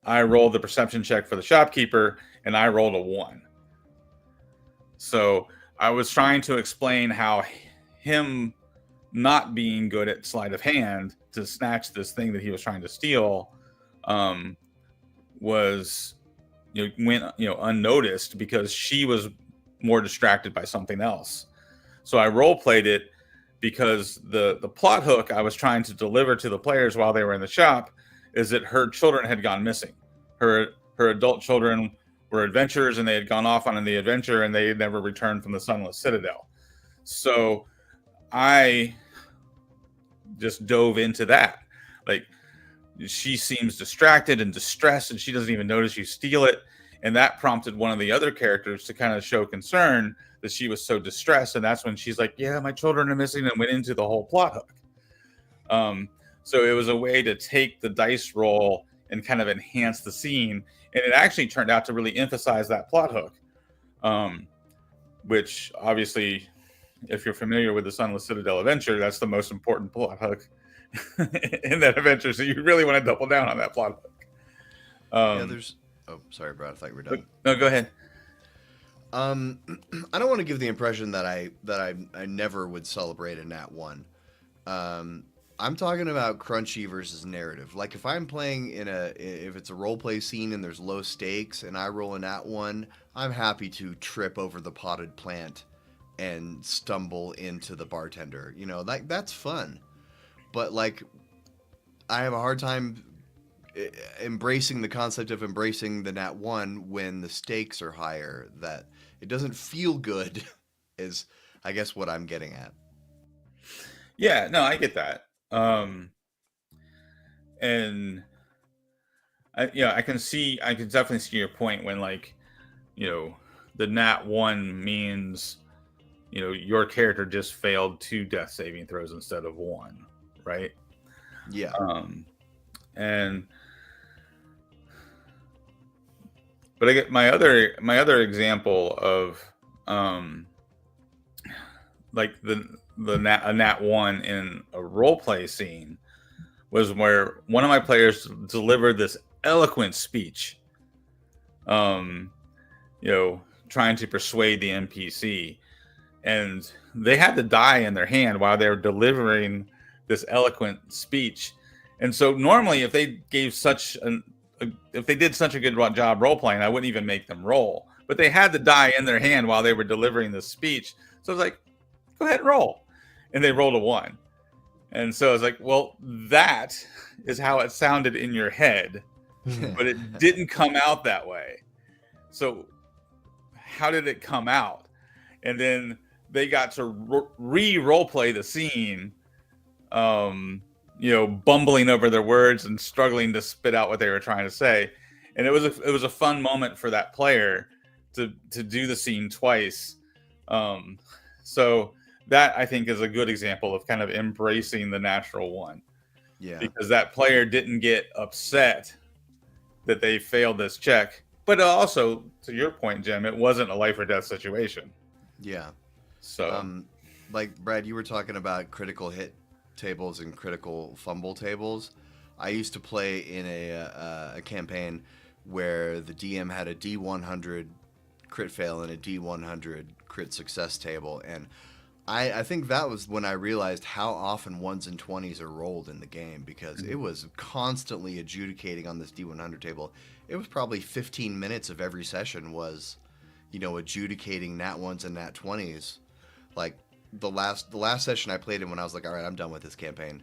Speaker 3: I rolled the perception check for the shopkeeper, and I rolled a 1. So I was trying to explain how him not being good at sleight of hand to snatch this thing that he was trying to steal was went unnoticed because she was more distracted by something else. So I role played it because the plot hook I was trying to deliver to the players while they were in the shop is that her children had gone missing. Her adult children were adventurers, and they had gone off on the adventure, and they had never returned from the Sunless Citadel. So I just dove into that. Like, she seems distracted and distressed, and she doesn't even notice you steal it. And that prompted one of the other characters to kind of show concern that she was so distressed. And that's when she's like, yeah, my children are missing, and went into the whole plot hook. So it was a way to take the dice roll and kind of enhance the scene. And it actually turned out to really emphasize that plot hook, which obviously, if you're familiar with the Sunless Citadel adventure, that's the most important plot hook in that adventure. So you really want to double down on that plot hook.
Speaker 2: There's... Oh, sorry, Brad. I thought you were done.
Speaker 3: No, go ahead.
Speaker 2: I don't want to give the impression that I never would celebrate a Nat 1. I'm talking about crunchy versus narrative. Like, if I'm playing if it's a role play scene and there's low stakes and I roll a Nat 1, I'm happy to trip over the potted plant and stumble into the bartender. That's fun. But like, I have a hard time embracing the concept of embracing the Nat 1 when the stakes are higher. That it doesn't feel good is, I guess, what I'm getting at.
Speaker 3: Yeah, no, I get that. And I can definitely see your point when, like, the Nat 1 means, your character just failed 2 death saving throws instead of 1, right?
Speaker 2: Yeah.
Speaker 3: But I get my other example of like a Nat 1 in a role play scene was where one of my players delivered this eloquent speech, trying to persuade the NPC, and they had the die in their hand while they were delivering this eloquent speech. And so normally, if they did such a good job role playing, I wouldn't even make them roll. But they had the die in their hand while they were delivering this speech, so I was like, go ahead and roll. And they rolled a 1. And so I was like, well, that is how it sounded in your head, but it didn't come out that way. So how did it come out? And then they got to role play the scene, bumbling over their words and struggling to spit out what they were trying to say. And it was a fun moment for that player to do the scene twice. So that, I think, is a good example of kind of embracing the natural 1.
Speaker 2: Yeah.
Speaker 3: Because that player didn't get upset that they failed this check. But also, to your point, Jim, it wasn't a life or death situation.
Speaker 2: Yeah.
Speaker 3: So,
Speaker 2: like, Brad, you were talking about critical hit tables and critical fumble tables. I used to play in a campaign where the DM had a D100 crit fail and a D100 crit success table, and I think that was when I realized how often 1s and 20s are rolled in the game, because it was constantly adjudicating on this D100 table. It was probably 15 minutes of every session was, adjudicating Nat 1s and Nat 20s. Like, the last session I played in, when I was like, all right, I'm done with this campaign,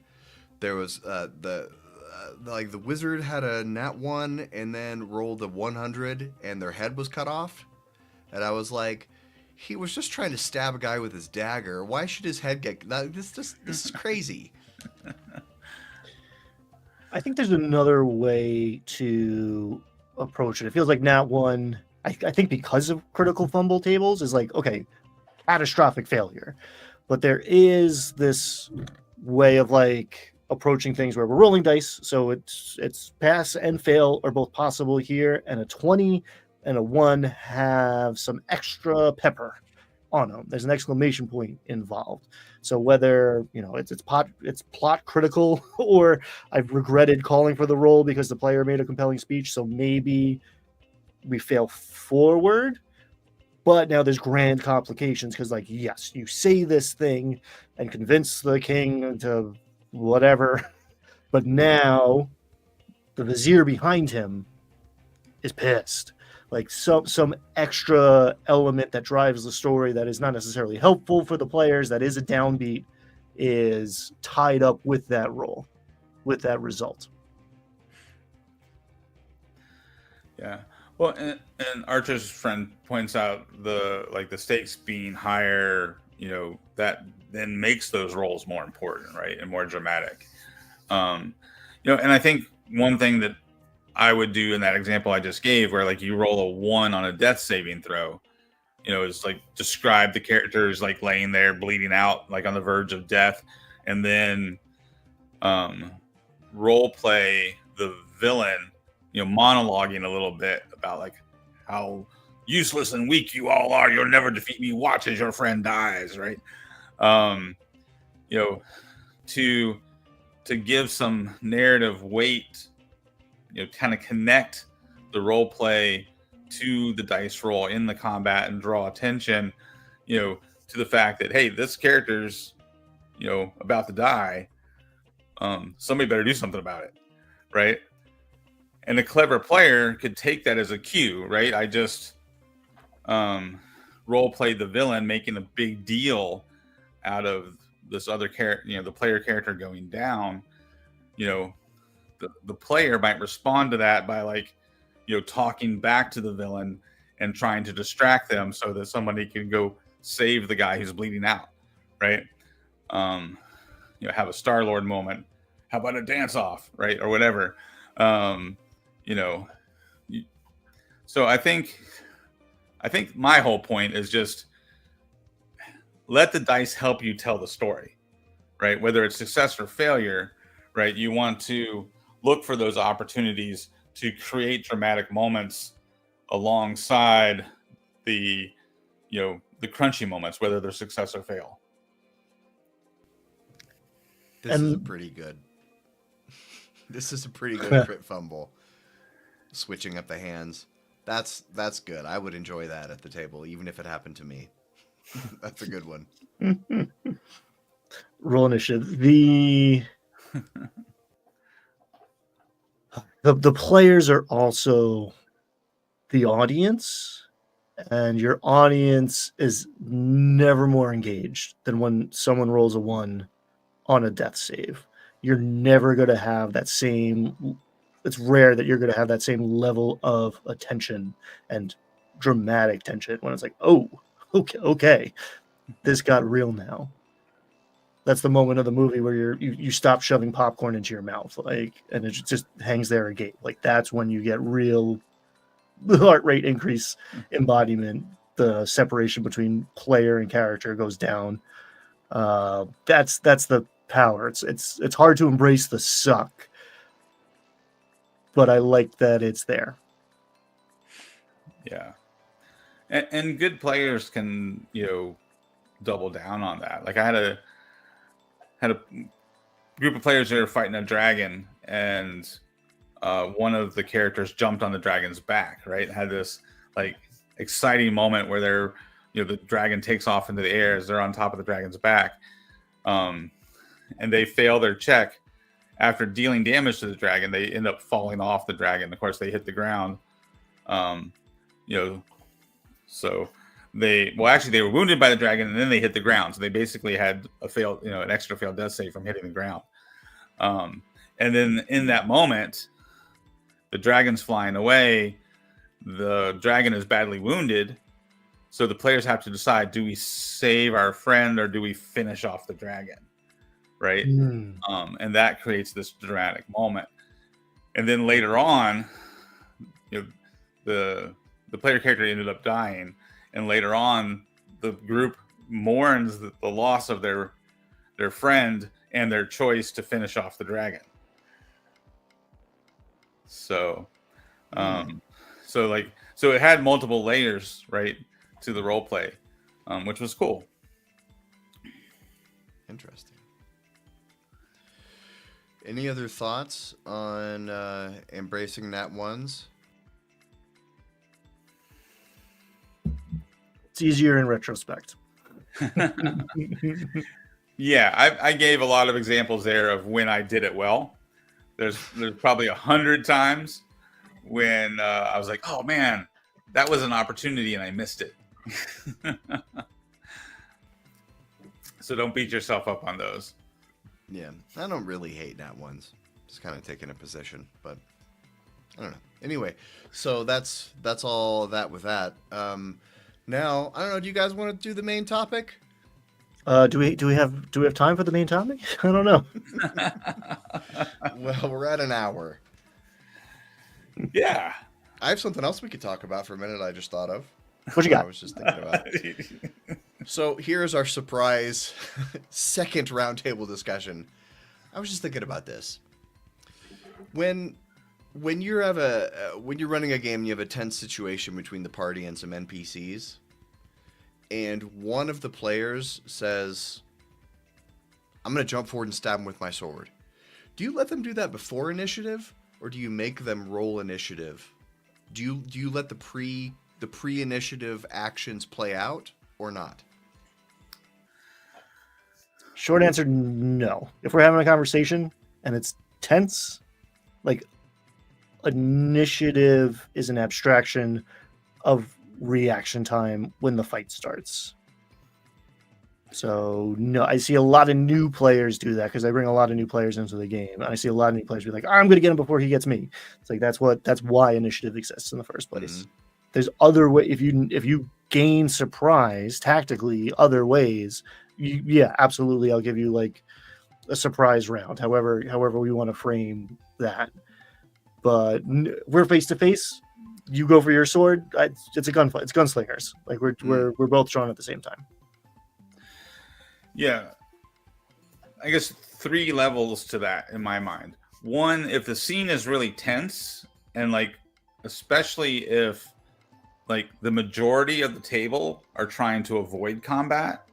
Speaker 2: there was the wizard had a Nat 1 and then rolled a 100 and their head was cut off, and I was like, he was just trying to stab a guy with his dagger. Why should his head get... This is crazy.
Speaker 4: I think there's another way to approach it. It feels like Nat 1, I think because of critical fumble tables, is like, okay, catastrophic failure. but there is this way of like approaching things where we're rolling dice, so it's pass and fail are both possible here, and a 20 and a 1 have some extra pepper on them. There's an exclamation point involved. So whether it's plot critical or I've regretted calling for the roll because the player made a compelling speech, so maybe we fail forward. But now there's grand complications because, like, yes, you say this thing and convince the king to whatever, but now the vizier behind him is pissed. Like some extra element that drives the story that is not necessarily helpful for the players, that is a downbeat, is tied up with that roll, with that result.
Speaker 3: Yeah. Well, and Archer's friend points out the stakes being higher, that then makes those roles more important, right, and more dramatic. And I think one thing that I would do in that example I just gave, where like you roll a 1 on a death saving throw, is like describe the characters like laying there bleeding out, like on the verge of death, and then role play the villain, monologuing a little bit about like how useless and weak you all are. You'll never defeat me. Watch as your friend dies, right? To give some narrative weight, kind of connect the role play to the dice roll in the combat and draw attention, to the fact that, hey, this character's, about to die. Somebody better do something about it, right? And a clever player could take that as a cue, right? I just role played the villain, making a big deal out of this other character, the player character going down. The player might respond to that by like, talking back to the villain and trying to distract them so that somebody can go save the guy who's bleeding out, right? Have a Star-Lord moment. How about a dance off, right? Or whatever. So I think my whole point is just let the dice help you tell the story, right? Whether it's success or failure, right? You want to look for those opportunities to create dramatic moments alongside the crunchy moments, whether they're success or fail.
Speaker 2: This is pretty good. This is a pretty good crit fumble. Switching up the hands. That's good. I would enjoy that at the table, even if it happened to me. That's a good one.
Speaker 4: Roll initiative. The players are also the audience, and your audience is never more engaged than when someone rolls a 1 on a death save. You're never going to have that same. It's rare that you're going to have that same level of attention and dramatic tension when it's like, oh, okay, this got real now. That's the moment of the movie where you stop shoving popcorn into your mouth, like, and it just hangs there agape. Like, that's when you get real heart rate increase, embodiment. The separation between player and character goes down. That's the power. It's hard to embrace the suck, but I like that it's there.
Speaker 3: Yeah, and good players can double down on that. Like I had a group of players that were fighting a dragon, and one of the characters jumped on the dragon's back. Right, had this like exciting moment where they're the dragon takes off into the air as they're on top of the dragon's back, and they fail their check. After dealing damage to the dragon, they end up falling off the dragon. Of course, they hit the ground. So they were wounded by the dragon, and then they hit the ground. So they basically had an extra failed death save from hitting the ground. And then in that moment, the dragon's flying away. The dragon is badly wounded. So the players have to decide: do we save our friend or do we finish off the dragon? Right. And that creates this dramatic moment. And then later on, the player character ended up dying. And later on, the group mourns the loss of their friend and their choice to finish off the dragon. So, so it had multiple layers, right, to the role play, which was cool.
Speaker 2: Interesting. Any other thoughts on embracing Nat ones?
Speaker 4: It's easier in retrospect.
Speaker 3: Yeah, I gave a lot of examples there of when I did it well. There's probably 100 times when I was like, oh man, that was an opportunity and I missed it. So don't beat yourself up on those.
Speaker 2: Yeah, I don't really hate Nat ones. Just kind of taking a position, but I don't know. Anyway, so that's all that with that. Now I don't know. Do you guys want to do the main topic?
Speaker 4: Do we have time for the main topic? I don't know.
Speaker 2: Well, we're at an hour.
Speaker 3: Yeah.
Speaker 2: I have something else we could talk about for a minute. I just thought of.
Speaker 4: What you got?
Speaker 2: I was just thinking about. So here's our surprise second roundtable discussion. I was just thinking about this. When you're running a game, and you have a tense situation between the party and some NPCs, and one of the players says, "I'm going to jump forward and stab him with my sword." Do you let them do that before initiative, or do you make them roll initiative? Do you let the pre-initiative actions play out or not?
Speaker 4: Short answer, no. If we're having a conversation and it's tense, like, initiative is an abstraction of reaction time when the fight starts. So no, I see a lot of new players do that because I bring a lot of new players into the game, and I see a lot of new players be like, "I'm going to get him before he gets me." It's like that's why initiative exists in the first place.
Speaker 2: Mm-hmm.
Speaker 4: There's other way if you gain surprise tactically other ways. Yeah, absolutely. I'll give you like a surprise round, however we want to frame that. But we're face to face. You go for your sword. It's a gunfight. It's gunslingers. Like we're both drawn at the same time.
Speaker 3: Yeah. I guess 3 levels to that in my mind. One, if the scene is really tense and like, especially if like the majority of the table are trying to avoid combat,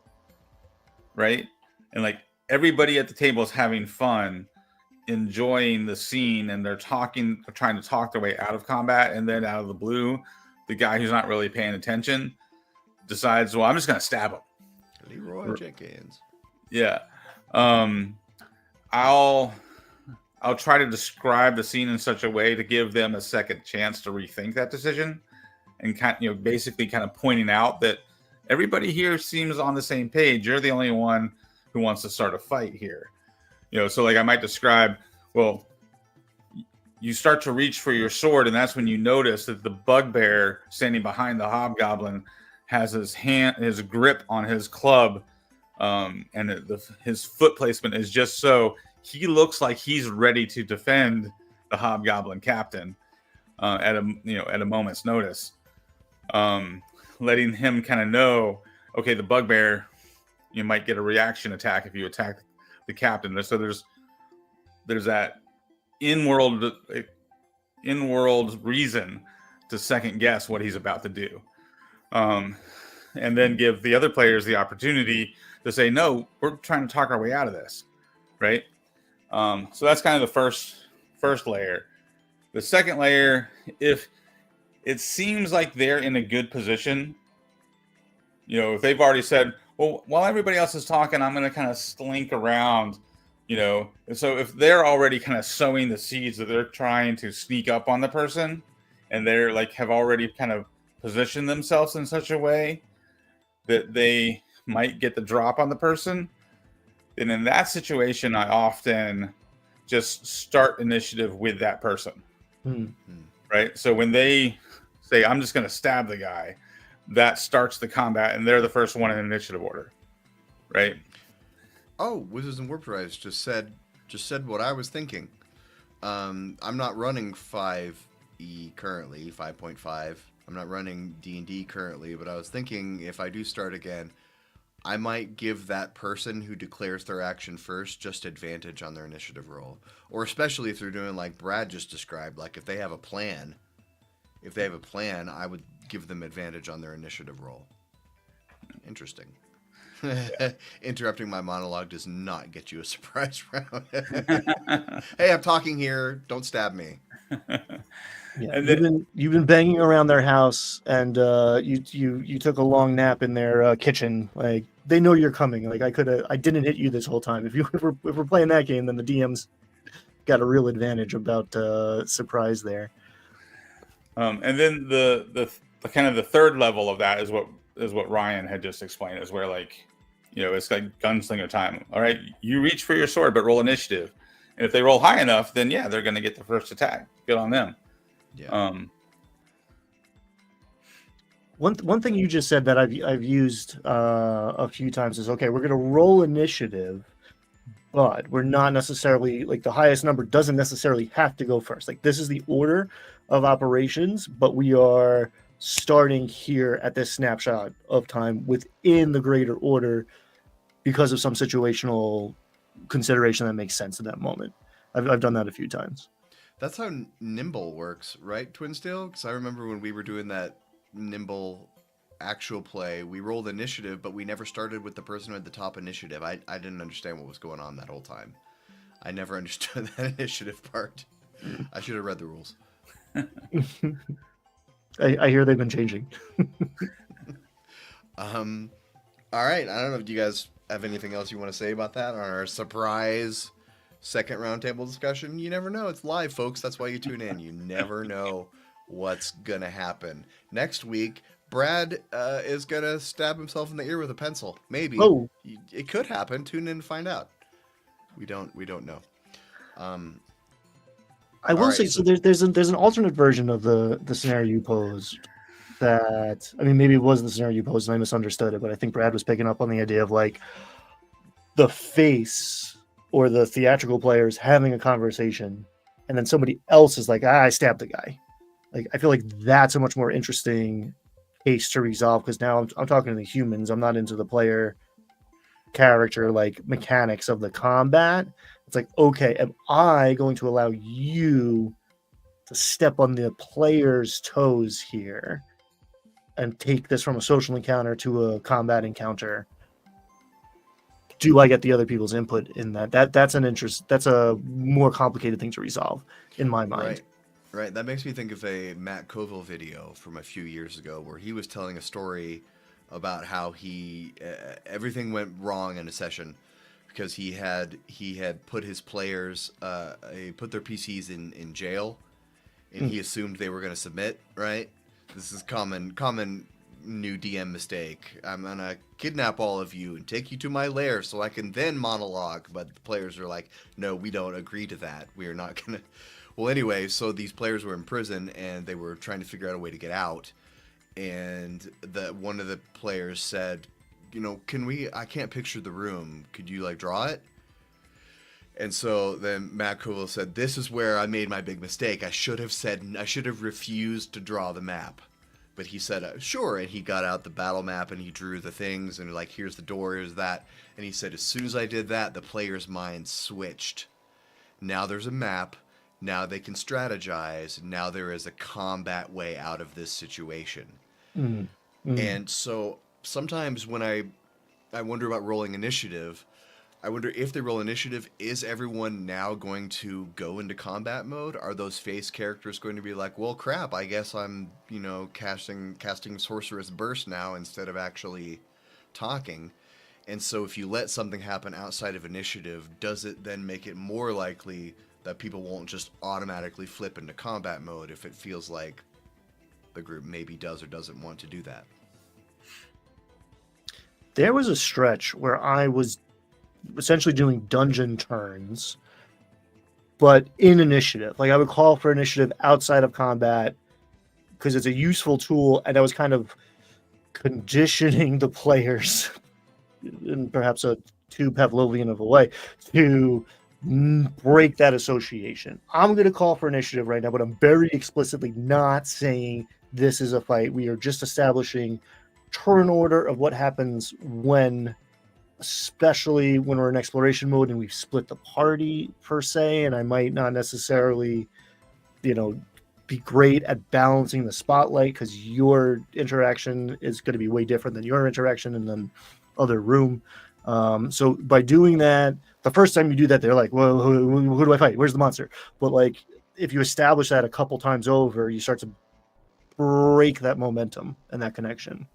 Speaker 3: right? And like everybody at the table is having fun, enjoying the scene, and they're trying to talk their way out of combat, and then out of the blue, the guy who's not really paying attention decides, well, I'm just going to stab him.
Speaker 2: Leroy Jenkins.
Speaker 3: Yeah. I'll try to describe the scene in such a way to give them a second chance to rethink that decision, and basically pointing out that everybody here seems on the same page. You're the only one who wants to start a fight here. So like I might describe, well, you start to reach for your sword, and that's when you notice that the bugbear standing behind the hobgoblin has his grip on his club, and his foot placement is just so he looks like he's ready to defend the hobgoblin captain at a moment's notice, letting him kind of know, okay, the bugbear, you might get a reaction attack if you attack the captain. So there's that in-world reason to second guess what he's about to do. And then give the other players the opportunity to say, no, we're trying to talk our way out of this, right? So that's kind of the first layer. The second layer, if it seems like they're in a good position, if they've already said, well, while everybody else is talking, I'm going to kind of slink around, and so if they're already kind of sowing the seeds that they're trying to sneak up on the person, and they're like have already kind of positioned themselves in such a way that they might get the drop on the person, then in that situation, I often just start initiative with that person. Right? So when they say, I'm just going to stab the guy, that starts the combat, and they're the first one in initiative order. Right?
Speaker 2: Oh, Wizards and Warp Drives just said what I was thinking. I'm not running 5e currently, 5.5. I'm not running D&D currently, but I was thinking if I do start again, I might give that person who declares their action first just advantage on their initiative roll. Or especially if they're doing like Brad just described, like if they have a plan, I would give them advantage on their initiative roll. Interesting. Interrupting my monologue does not get you a surprise round. Hey, I'm talking here. Don't stab me.
Speaker 4: Yeah,
Speaker 3: And then-
Speaker 4: you've been banging around their house, and you took a long nap in their kitchen. Like they know you're coming. Like I didn't hit you this whole time. If we're playing that game, then the DM's got a real advantage about surprise there.
Speaker 3: And then the kind of the third level of that is what Ryan had just explained, is where like, you know, it's like gunslinger time. All right, you reach for your sword, but roll initiative, and if they roll high enough, then yeah, they're going to get the first attack. Good on them.
Speaker 2: Yeah.
Speaker 4: One thing you just said that I've used a few times is, okay, we're gonna roll initiative, but we're not necessarily, like, the highest number doesn't necessarily have to go first. Like, this is the order of operations, but we are starting here at this snapshot of time within the greater order because of some situational consideration that makes sense in that moment. I've done that a few times.
Speaker 2: That's how Nimble works, right, Twinsteel? Because I remember when we were doing that Nimble actual play, we rolled initiative, but we never started with the person who had the top initiative. I didn't understand what was going on that whole time. I never understood that initiative part. I should have read the rules.
Speaker 4: I hear they've been changing.
Speaker 2: All right. I don't know if you guys have anything else you want to say about that on our surprise second roundtable discussion. You never know. It's live, folks. That's why you tune in. You never know what's going to happen. Next week, Brad is going to stab himself in the ear with a pencil. Maybe.
Speaker 4: Oh.
Speaker 2: It could happen. Tune in and find out. We don't know.
Speaker 4: I will say,
Speaker 2: right,
Speaker 4: so there's an alternate version of the scenario you posed that, I mean, maybe it was the scenario you posed and I misunderstood it, but I think Brad was picking up on the idea of like the face or the theatrical players having a conversation and then somebody else is like, I stabbed the guy. Like, I feel like that's a much more interesting case to resolve, because now I'm talking to the humans. I'm not into the player character, like, mechanics of the combat. It's like, okay, am I going to allow you to step on the player's toes here and take this from a social encounter to a combat encounter? Do I get the other people's input in that? That's a more complicated thing to resolve in my mind.
Speaker 2: Right. That makes me think of a Matt Colville video from a few years ago where he was telling a story about how he everything went wrong in a session because he had put his players he put their PCs in jail, and he assumed they were going to submit. Right. This is common new DM mistake. I'm gonna kidnap all of you and take you to my lair so I can then monologue. But the players are like, no, we don't agree to that. We are not gonna. Well, anyway, so these players were in prison and they were trying to figure out a way to get out. And one of the players said, you know, I can't picture the room. Could you like draw it? And so then Matt Colville said, this is where I made my big mistake. I should have refused to draw the map. But he said, sure. And he got out the battle map and he drew the things and like, here's the door, here's that. And he said, as soon as I did that, the player's mind switched. Now there's a map. Now they can strategize. Now there is a combat way out of this situation. And so sometimes when I wonder about rolling initiative, I wonder if they roll initiative, is everyone now going to go into combat mode? Are those face characters going to be like, well, crap, I guess I'm, you know, casting Sorcerous Burst now instead of actually talking? And so if you let something happen outside of initiative, does it then make it more likely that people won't just automatically flip into combat mode if it feels like the group maybe does or doesn't want to do that?
Speaker 4: There was a stretch where I was essentially doing dungeon turns, but in initiative. Like, I would call for initiative outside of combat because it's a useful tool, and I was kind of conditioning the players in perhaps a too Pavlovian of a way to break that association. I'm going to call for initiative right now, but I'm very explicitly not saying this is a fight. We are just establishing turn order of what happens when, especially when we're in exploration mode and we've split the party per se, and I might not necessarily, be great at balancing the spotlight because your interaction is going to be way different than your interaction in the other room. So by doing that, the first time you do that, they're like, well, who do I fight? Where's the monster? But like, if you establish that a couple times over, you start to break that momentum and that connection.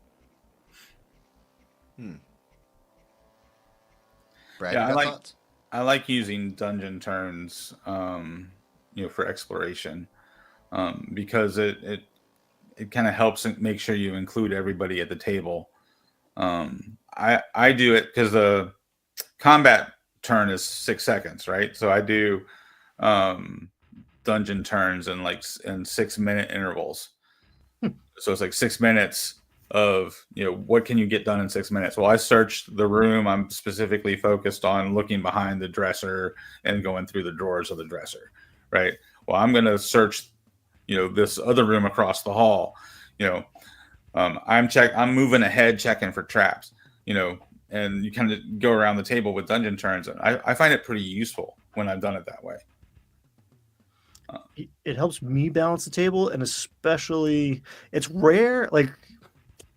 Speaker 2: Brad,
Speaker 3: Yeah,
Speaker 2: you got thoughts?
Speaker 3: I like using dungeon turns, for exploration, because it kind of helps make sure you include everybody at the table. I do it because the combat turn is 6 seconds, right? So I do dungeon turns in 6-minute intervals. So it's like 6 minutes of, what can you get done in 6 minutes? Well, I searched the room. I'm specifically focused on looking behind the dresser and going through the drawers of the dresser, right? Well, I'm going to search, this other room across the hall. I'm moving ahead, checking for traps, and you kind of go around the table with dungeon turns. And I find it pretty useful when I've done it that way.
Speaker 4: It helps me balance the table, and especially it's rare. Like,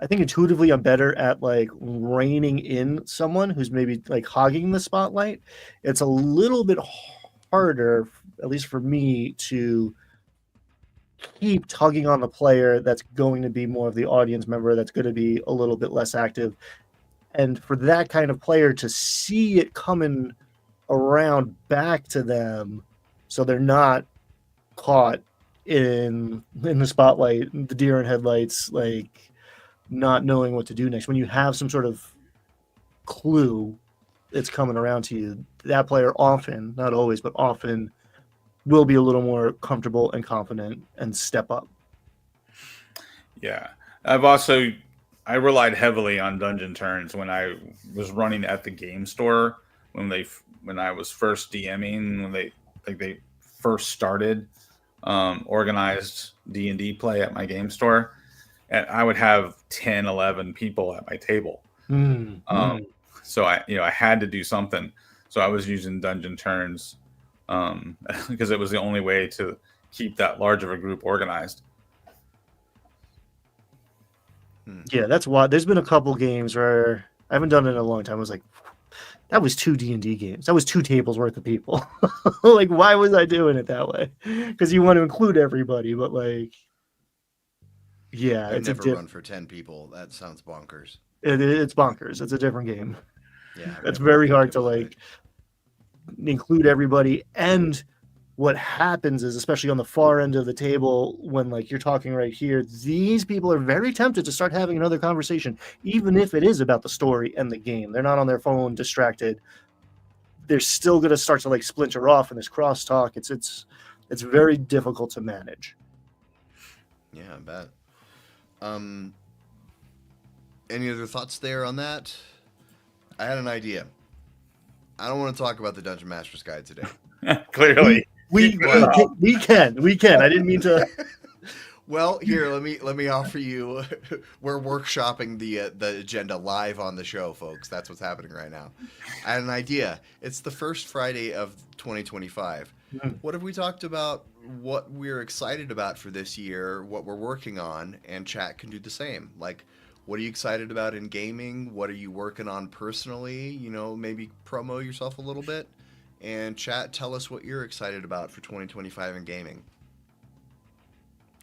Speaker 4: I think intuitively I'm better at like reining in someone who's maybe like hogging the spotlight. It's a little bit harder, at least for me, to keep tugging on the player that's going to be more of the audience member, that's going to be a little bit less active. And for that kind of player to see it coming around back to them so they're not caught in the spotlight, the deer in headlights, like not knowing what to do next. When you have some sort of clue it's coming around to you, that player often, not always, but often will be a little more comfortable and confident and step up.
Speaker 3: Yeah. I relied heavily on dungeon turns when I was running at the game store, when I was first DMing, when they first started organized D&D play at my game store, and I would have 10, 11 people at my table. So I had to do something. So I was using dungeon turns because it was the only way to keep that large of a group organized.
Speaker 4: Yeah, that's why there's been a couple games where I haven't done it in a long time. I was like, that was 2 D&D games. That was 2 tables worth of people. Like, why was I doing it that way? Because you want to include everybody, but like, yeah,
Speaker 2: I've
Speaker 4: it's
Speaker 2: never run for 10 people. That sounds bonkers.
Speaker 4: It's bonkers. It's a different game.
Speaker 2: Yeah,
Speaker 4: It's very hard to like include everybody. And what happens is, especially on the far end of the table, when like you're talking right here, these people are very tempted to start having another conversation, even if it is about the story and the game. They're not on their phone distracted. They're still going to start to like splinter off in this crosstalk. It's very difficult to manage.
Speaker 2: Yeah, I bet. Any other thoughts there on that? I had an idea. I don't want to talk about the Dungeon Master's Guide today.
Speaker 3: Clearly.
Speaker 4: We can. I didn't mean to.
Speaker 2: Well, here, let me offer you. We're workshopping the agenda live on the show, folks. That's what's happening right now. I had an idea. It's the first Friday of 2025. What if we talked about what we're excited about for this year, what we're working on, and chat can do the same? Like, what are you excited about in gaming? What are you working on personally? Maybe promo yourself a little bit. And chat, tell us what you're excited about for 2025 in gaming.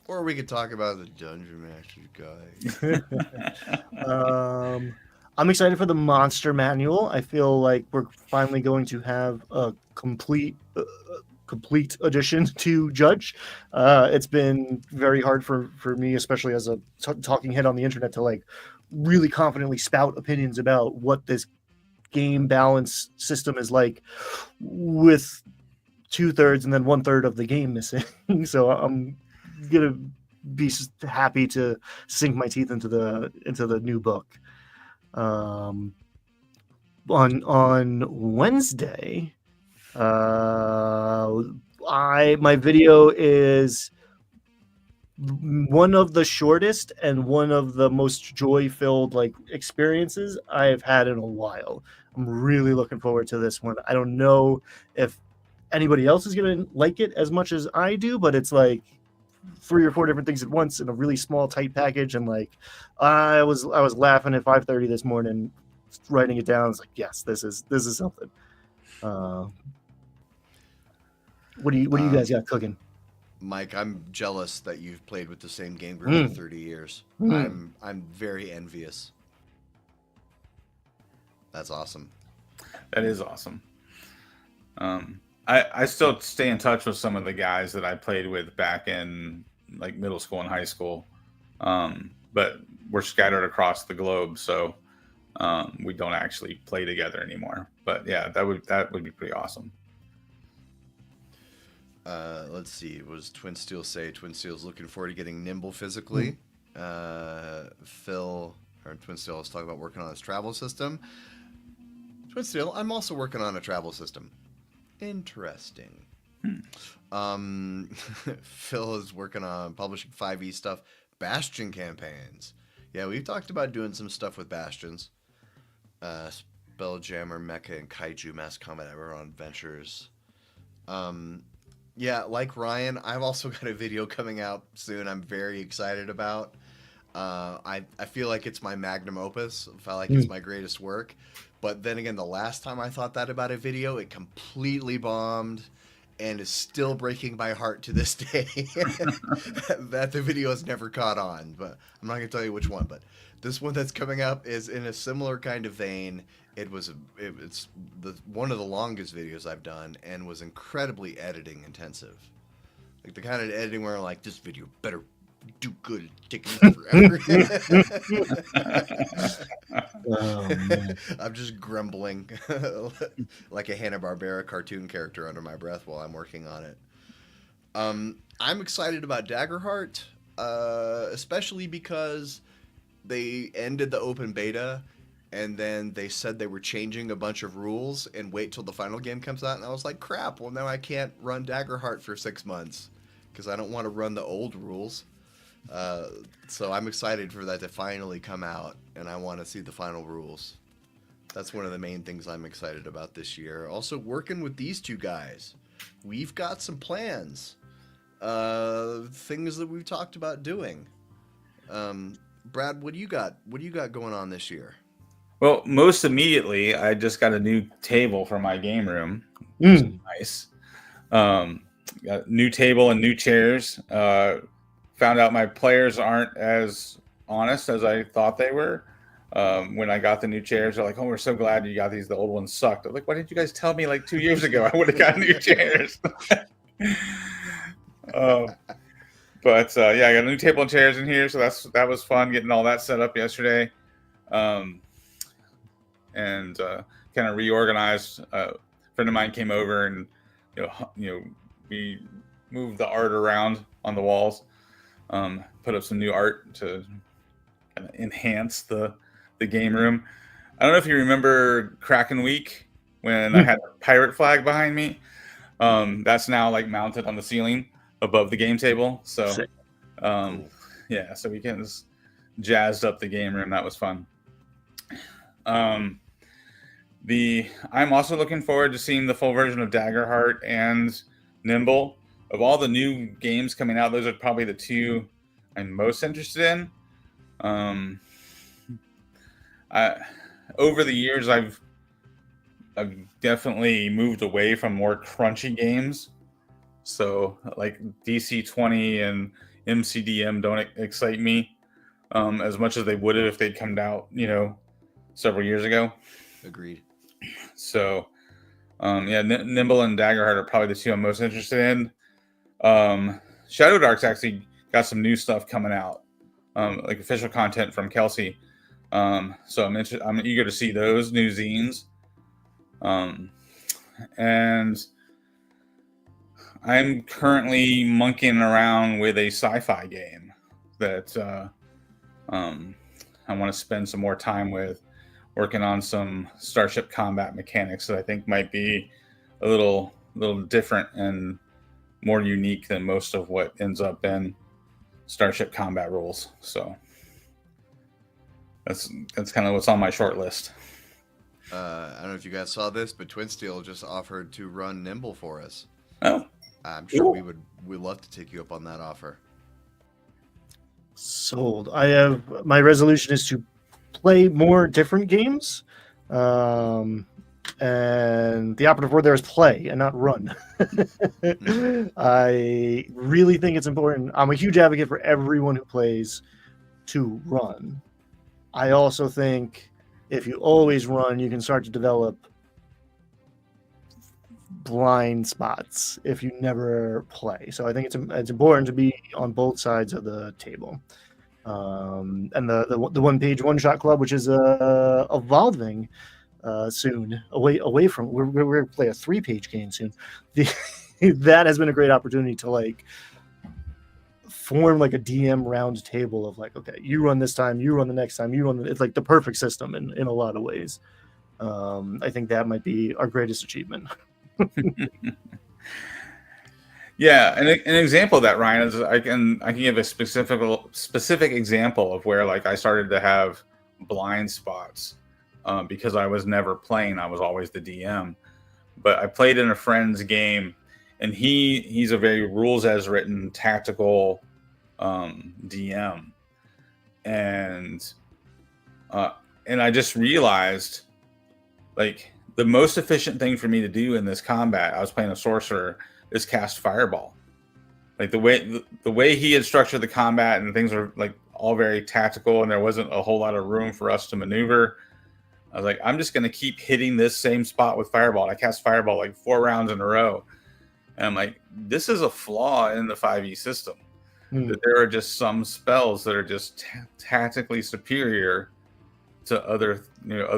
Speaker 2: Or we could talk about the Dungeon Master's Guide.
Speaker 4: I'm excited for the Monster Manual. I feel like we're finally going to have a complete edition to judge. It's been very hard for me, especially as a talking head on the internet, to like really confidently spout opinions about what this game balance system is like, with 2/3 and then 1/3 of the game missing. So I'm gonna be happy to sink my teeth into the new book. On Wednesday, my video is one of the shortest and one of the most joy-filled like experiences I've had in a while. I'm really looking forward to this one. I don't know if anybody else is gonna like it as much as I do, but it's like 3 or 4 different things at once in a really small, tight package. And like, I was laughing at 5:30 this morning, writing it down. It's like, yes, this is something. What do you guys got cooking?
Speaker 2: Mike, I'm jealous that you've played with the same game group for 30 years. I'm very envious. That's awesome.
Speaker 3: That is awesome. I still stay in touch with some of the guys that I played with back in like middle school and high school, but we're scattered across the globe, so we don't actually play together anymore. But yeah, that would be pretty awesome.
Speaker 2: Let's see. What does Twin Steel say? Twin Steel's looking forward to getting nimble physically. Phil or Twin Steel is talking about working on his travel system. Twin Steel, I'm also working on a travel system. Interesting. Phil is working on publishing 5e stuff, Bastion campaigns. Yeah, we've talked about doing some stuff with Bastions. Spelljammer, Mecha, and Kaiju Mass Combat Eberron Adventures. Yeah, like Ryan, I've also got a video coming out soon I'm very excited about. I feel like it's my magnum opus. I feel like it's my greatest work. But then again, the last time I thought that about a video, it completely bombed and is still breaking my heart to this day that the video has never caught on. But I'm not going to tell you which one. But this one that's coming up is in a similar kind of vein. It's one of the longest videos I've done and was incredibly editing intensive. Like the kind of editing where I'm like, this video better do good, taking forever.
Speaker 4: Oh, man.
Speaker 2: I'm just grumbling like a Hanna-Barbera cartoon character under my breath while I'm working on it. I'm excited about Daggerheart, especially because they ended the open beta and then they said they were changing a bunch of rules and wait till the final game comes out. And I was like, crap, well, now I can't run Daggerheart for 6 months because I don't want to run the old rules. So I'm excited for that to finally come out, and I want to see the final rules. That's one of the main things I'm excited about this year. Also, working with these two guys, we've got some plans, things that we've talked about doing. Brad, what do you got? What do you got going on this year?
Speaker 3: Well, most immediately, I just got a new table for my game room. Which is nice. Got a new table and new chairs. Found out my players aren't as honest as I thought they were. When I got the new chairs, they're like, "Oh, we're so glad you got these. The old ones sucked." I'm like, "Why didn't you guys tell me like 2 years ago? I would have got new chairs." But yeah, I got a new table and chairs in here, so that was fun getting all that set up yesterday, and kind of reorganized. A friend of mine came over, and we moved the art around on the walls. Put up some new art to kind of enhance the game room. I don't know if you remember Kraken Week when I had a pirate flag behind me. That's now like mounted on the ceiling above the game table. So, yeah, so we can just jazzed up the game room. That was fun. I'm also looking forward to seeing the full version of Daggerheart and Nimble. Of all the new games coming out, those are probably the two I'm most interested in. Over the years, I've definitely moved away from more crunchy games. So like DC-20 and MCDM don't excite me as much as they would have if they'd come out, several years ago.
Speaker 2: Agreed. So,
Speaker 3: yeah, Nimble and Daggerheart are probably the two I'm most interested in. Shadow Dark's actually got some new stuff coming out, like official content from Kelsey. So I'm eager to see those new zines. And I'm currently monkeying around with a sci-fi game that I want to spend some more time with, working on some starship combat mechanics that I think might be a little different and more unique than most of what ends up in Starship combat rules. So that's kind of what's on my short list.
Speaker 2: I don't know if you guys saw this, but Twin Steel just offered to run Nimble for us.
Speaker 3: Oh,
Speaker 2: I'm sure
Speaker 3: cool.
Speaker 2: we'd love to take you up on that offer.
Speaker 4: Sold. I have my resolution is to play more different games. And the operative word there is play and not run. I really think it's important. I'm a huge advocate for everyone who plays to run. I also think if you always run, you can start to develop blind spots if you never play. So I think it's important to be on both sides of the table. And the one page one shot club, which is evolving soon away from we're going to play a 3-page game soon. That has been a great opportunity to like form like a DM round table of like, okay, you run this time, you run the next time, it's like the perfect system in a lot of ways. I think that might be our greatest achievement.
Speaker 3: Yeah, and an example of that, Ryan, is I can give a specific example of where like I started to have blind spots because I was never playing. I was always the DM. But I played in a friend's game, and he's a very rules as written tactical DM, and I just realized like the most efficient thing for me to do in this combat, I was playing a sorcerer, is cast fireball. Like the way he had structured the combat and things were like all very tactical, and there wasn't a whole lot of room for us to maneuver. I was like, I'm just going to keep hitting this same spot with fireball. I cast fireball like 4 rounds in a row. And I'm like, this is a flaw in the 5e system. That there are just some spells that are just tactically superior to other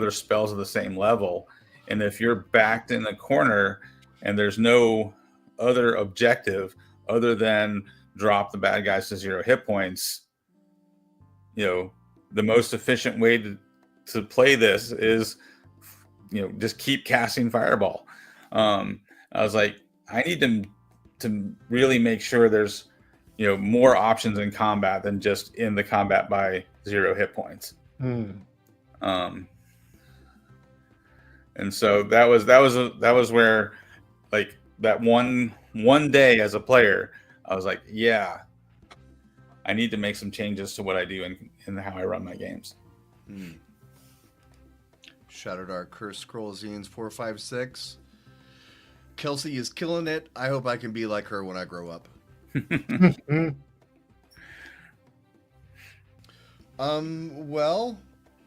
Speaker 3: spells of the same level. And if you're backed in the corner and there's no other objective other than drop the bad guys to 0 hit points, the most efficient way to play this is, just keep casting fireball. I was like, I need to really make sure there's, more options in combat than just in the combat by 0 hit points. And so that was where, like, that one day as a player, I was like, yeah, I need to make some changes to what I do in how I run my games.
Speaker 2: Shadowdark Curse Scroll Zines 456. Kelsey is killing it. I hope I can be like her when I grow up. Well,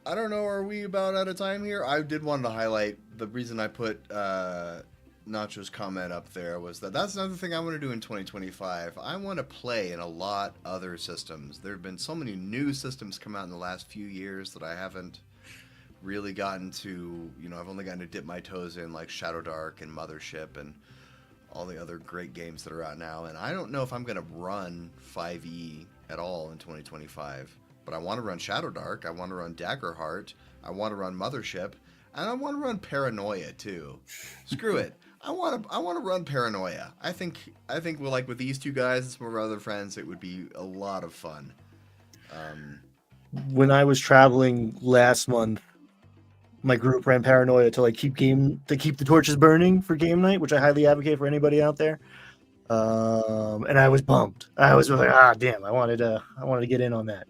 Speaker 2: I don't know. Are we about out of time here? I did want to highlight the reason I put Nacho's comment up there was that's another thing I want to do in 2025. I want to play in a lot other systems. There have been so many new systems come out in the last few years that I haven't really gotten to, I've only gotten to dip my toes in, like Shadowdark and Mothership and all the other great games that are out now. And I don't know if I'm going to run 5e at all in 2025, but I want to run Shadowdark. I want to run Daggerheart. I want to run Mothership, and I want to run Paranoia too. Screw it. I want to run Paranoia. I think we're like with these two guys and some of our other friends, it would be a lot of fun.
Speaker 4: When I was traveling last month, my group ran Paranoia to keep the torches burning for game night, which I highly advocate for anybody out there. And I was bummed. I was like, damn, I wanted to get in on that.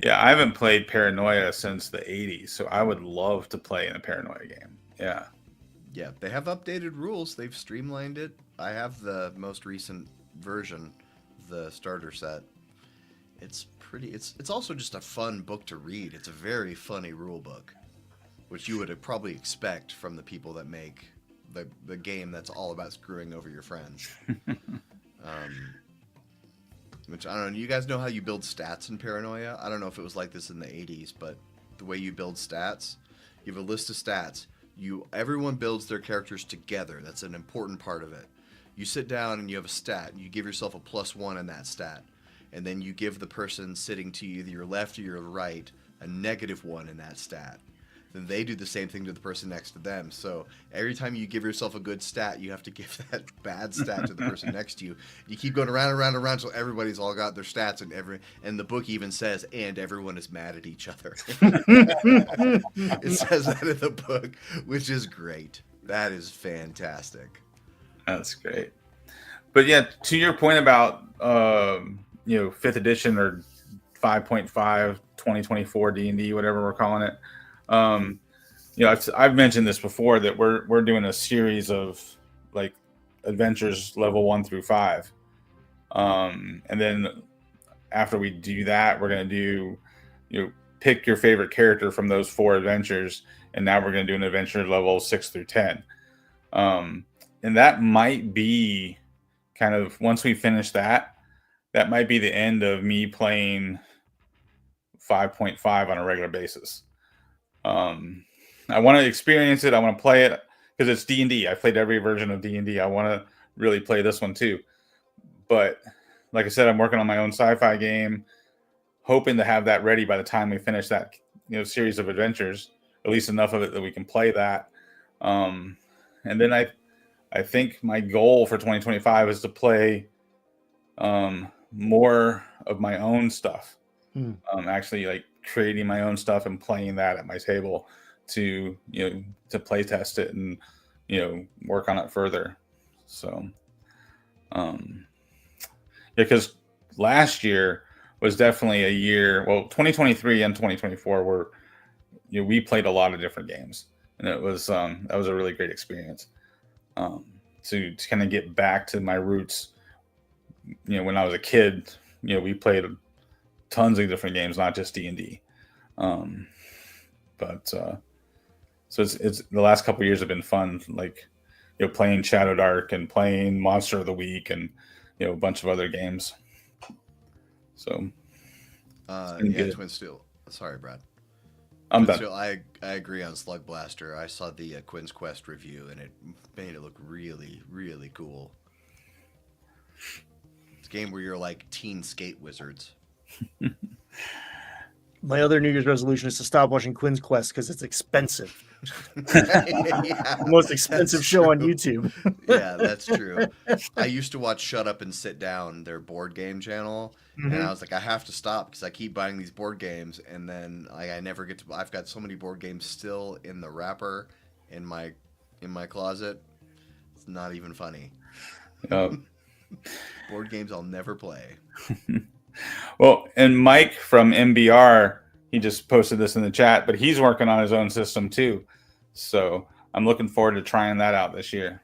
Speaker 3: Yeah, I haven't played Paranoia since the 80s, so I would love to play in a Paranoia game. Yeah.
Speaker 2: Yeah, they have updated rules. They've streamlined it. I have the most recent version, the starter set. It's pretty. It's also just a fun book to read. It's a very funny rule book, which you would probably expect from the people that make the game that's all about screwing over your friends. Which I don't know. You guys know how you build stats in Paranoia? I don't know if it was like this in the 80s, but the way you build stats, you have a list of stats. Everyone builds their characters together. That's an important part of it. You sit down and you have a stat. You give yourself a +1 in that stat. And then you give the person sitting to either your left or your right a -1 in that stat. then they do the same thing to the person next to them. So every time you give yourself a good stat, you have to give that bad stat to the person next to you. You keep going around and around and around, so everybody's all got their stats, and the book even says, and everyone is mad at each other. It says that in the book, which is great. That is fantastic.
Speaker 3: That's great. But yeah, to your point about 5th edition or 5.5 2024 D&D, whatever we're calling it. I've mentioned this before that we're doing a series of like adventures level 1 through 5. And then after we do that, we're going to do, pick your favorite character from those 4 adventures. And now we're going to do an adventure level 6 through 10. And that might be kind of, once we finish that might be the end of me playing 5.5 on a regular basis. I want to experience it. I want to play it because it's D&D. I played every version of D&D. I want to really play this one too. But like I said, I'm working on my own sci-fi game, hoping to have that ready by the time we finish that series of adventures, at least enough of it that we can play that. And then I think my goal for 2025 is to play more of my own stuff. Actually like creating my own stuff and playing that at my table to play test it and work on it further. So because last year was definitely a year, 2023 and 2024 were we played a lot of different games, and it was that was a really great experience to kind of get back to my roots. When I was a kid, we played tons of different games, not just D&D. So it's the last couple of years have been fun, like playing Shadow Dark and playing Monster of the Week and a bunch of other games. So
Speaker 2: Twin Steel. Sorry, Brad.
Speaker 3: I'm
Speaker 2: Twin
Speaker 3: done.
Speaker 2: Steel, I agree on Slug Blaster. I saw the Quinn's Quest review, and it made it look really, really cool. It's a game where you're like teen skate wizards.
Speaker 4: My other New Year's resolution is to stop watching Quinn's Quest because it's expensive.
Speaker 2: Yeah,
Speaker 4: The most expensive
Speaker 2: that's
Speaker 4: show on
Speaker 2: true.
Speaker 4: YouTube.
Speaker 2: Yeah, that's true. I used to watch Shut Up and Sit Down, their board game channel, and I was like, I have to stop because I keep buying these board games, and then I never get to. I've got so many board games still in the wrapper in my closet. It's not even funny. Board games I'll never play.
Speaker 3: Well, and Mike from MBR, he just posted this in the chat, but he's working on his own system too. So I'm looking forward to trying that out this year.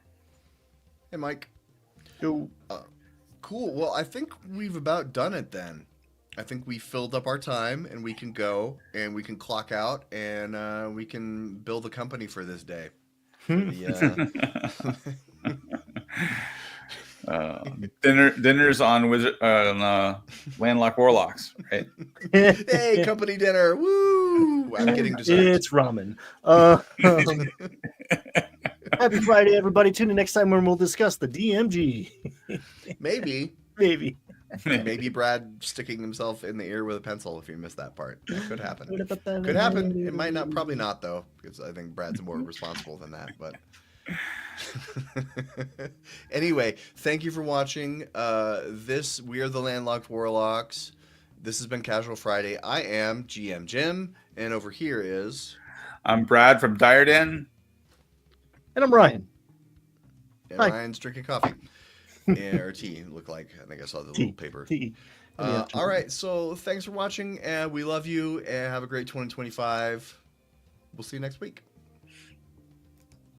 Speaker 2: Hey, Mike.
Speaker 4: Yo.
Speaker 2: Cool. Well, I think we've about done it then. I think we filled up our time, and we can go, and we can clock out, and we can build a company for this day.
Speaker 3: Dinners on Landlocked Warlocks, right?
Speaker 2: Hey, company dinner! Woo! I'm getting dessert.
Speaker 4: It's ramen. Happy Friday, everybody. Tune in next time when we'll discuss the DMG.
Speaker 2: Maybe Brad sticking himself in the ear with a pencil if you missed that part. That could happen. Could happen. It might not. Probably not, though, because I think Brad's more responsible than that. But anyway, thank you for watching. We are the Landlocked Warlocks. This has been Casual Friday. I am GM Jim, and over here is...
Speaker 3: I'm Brad from Diarden.
Speaker 4: And I'm Ryan.
Speaker 2: And
Speaker 4: Hi.
Speaker 2: Ryan's drinking coffee. Or tea, it looked like. I think I saw the little paper.
Speaker 4: Tea.
Speaker 2: All right, so thanks for watching, and we love you, and have a great 2025. We'll see you next week.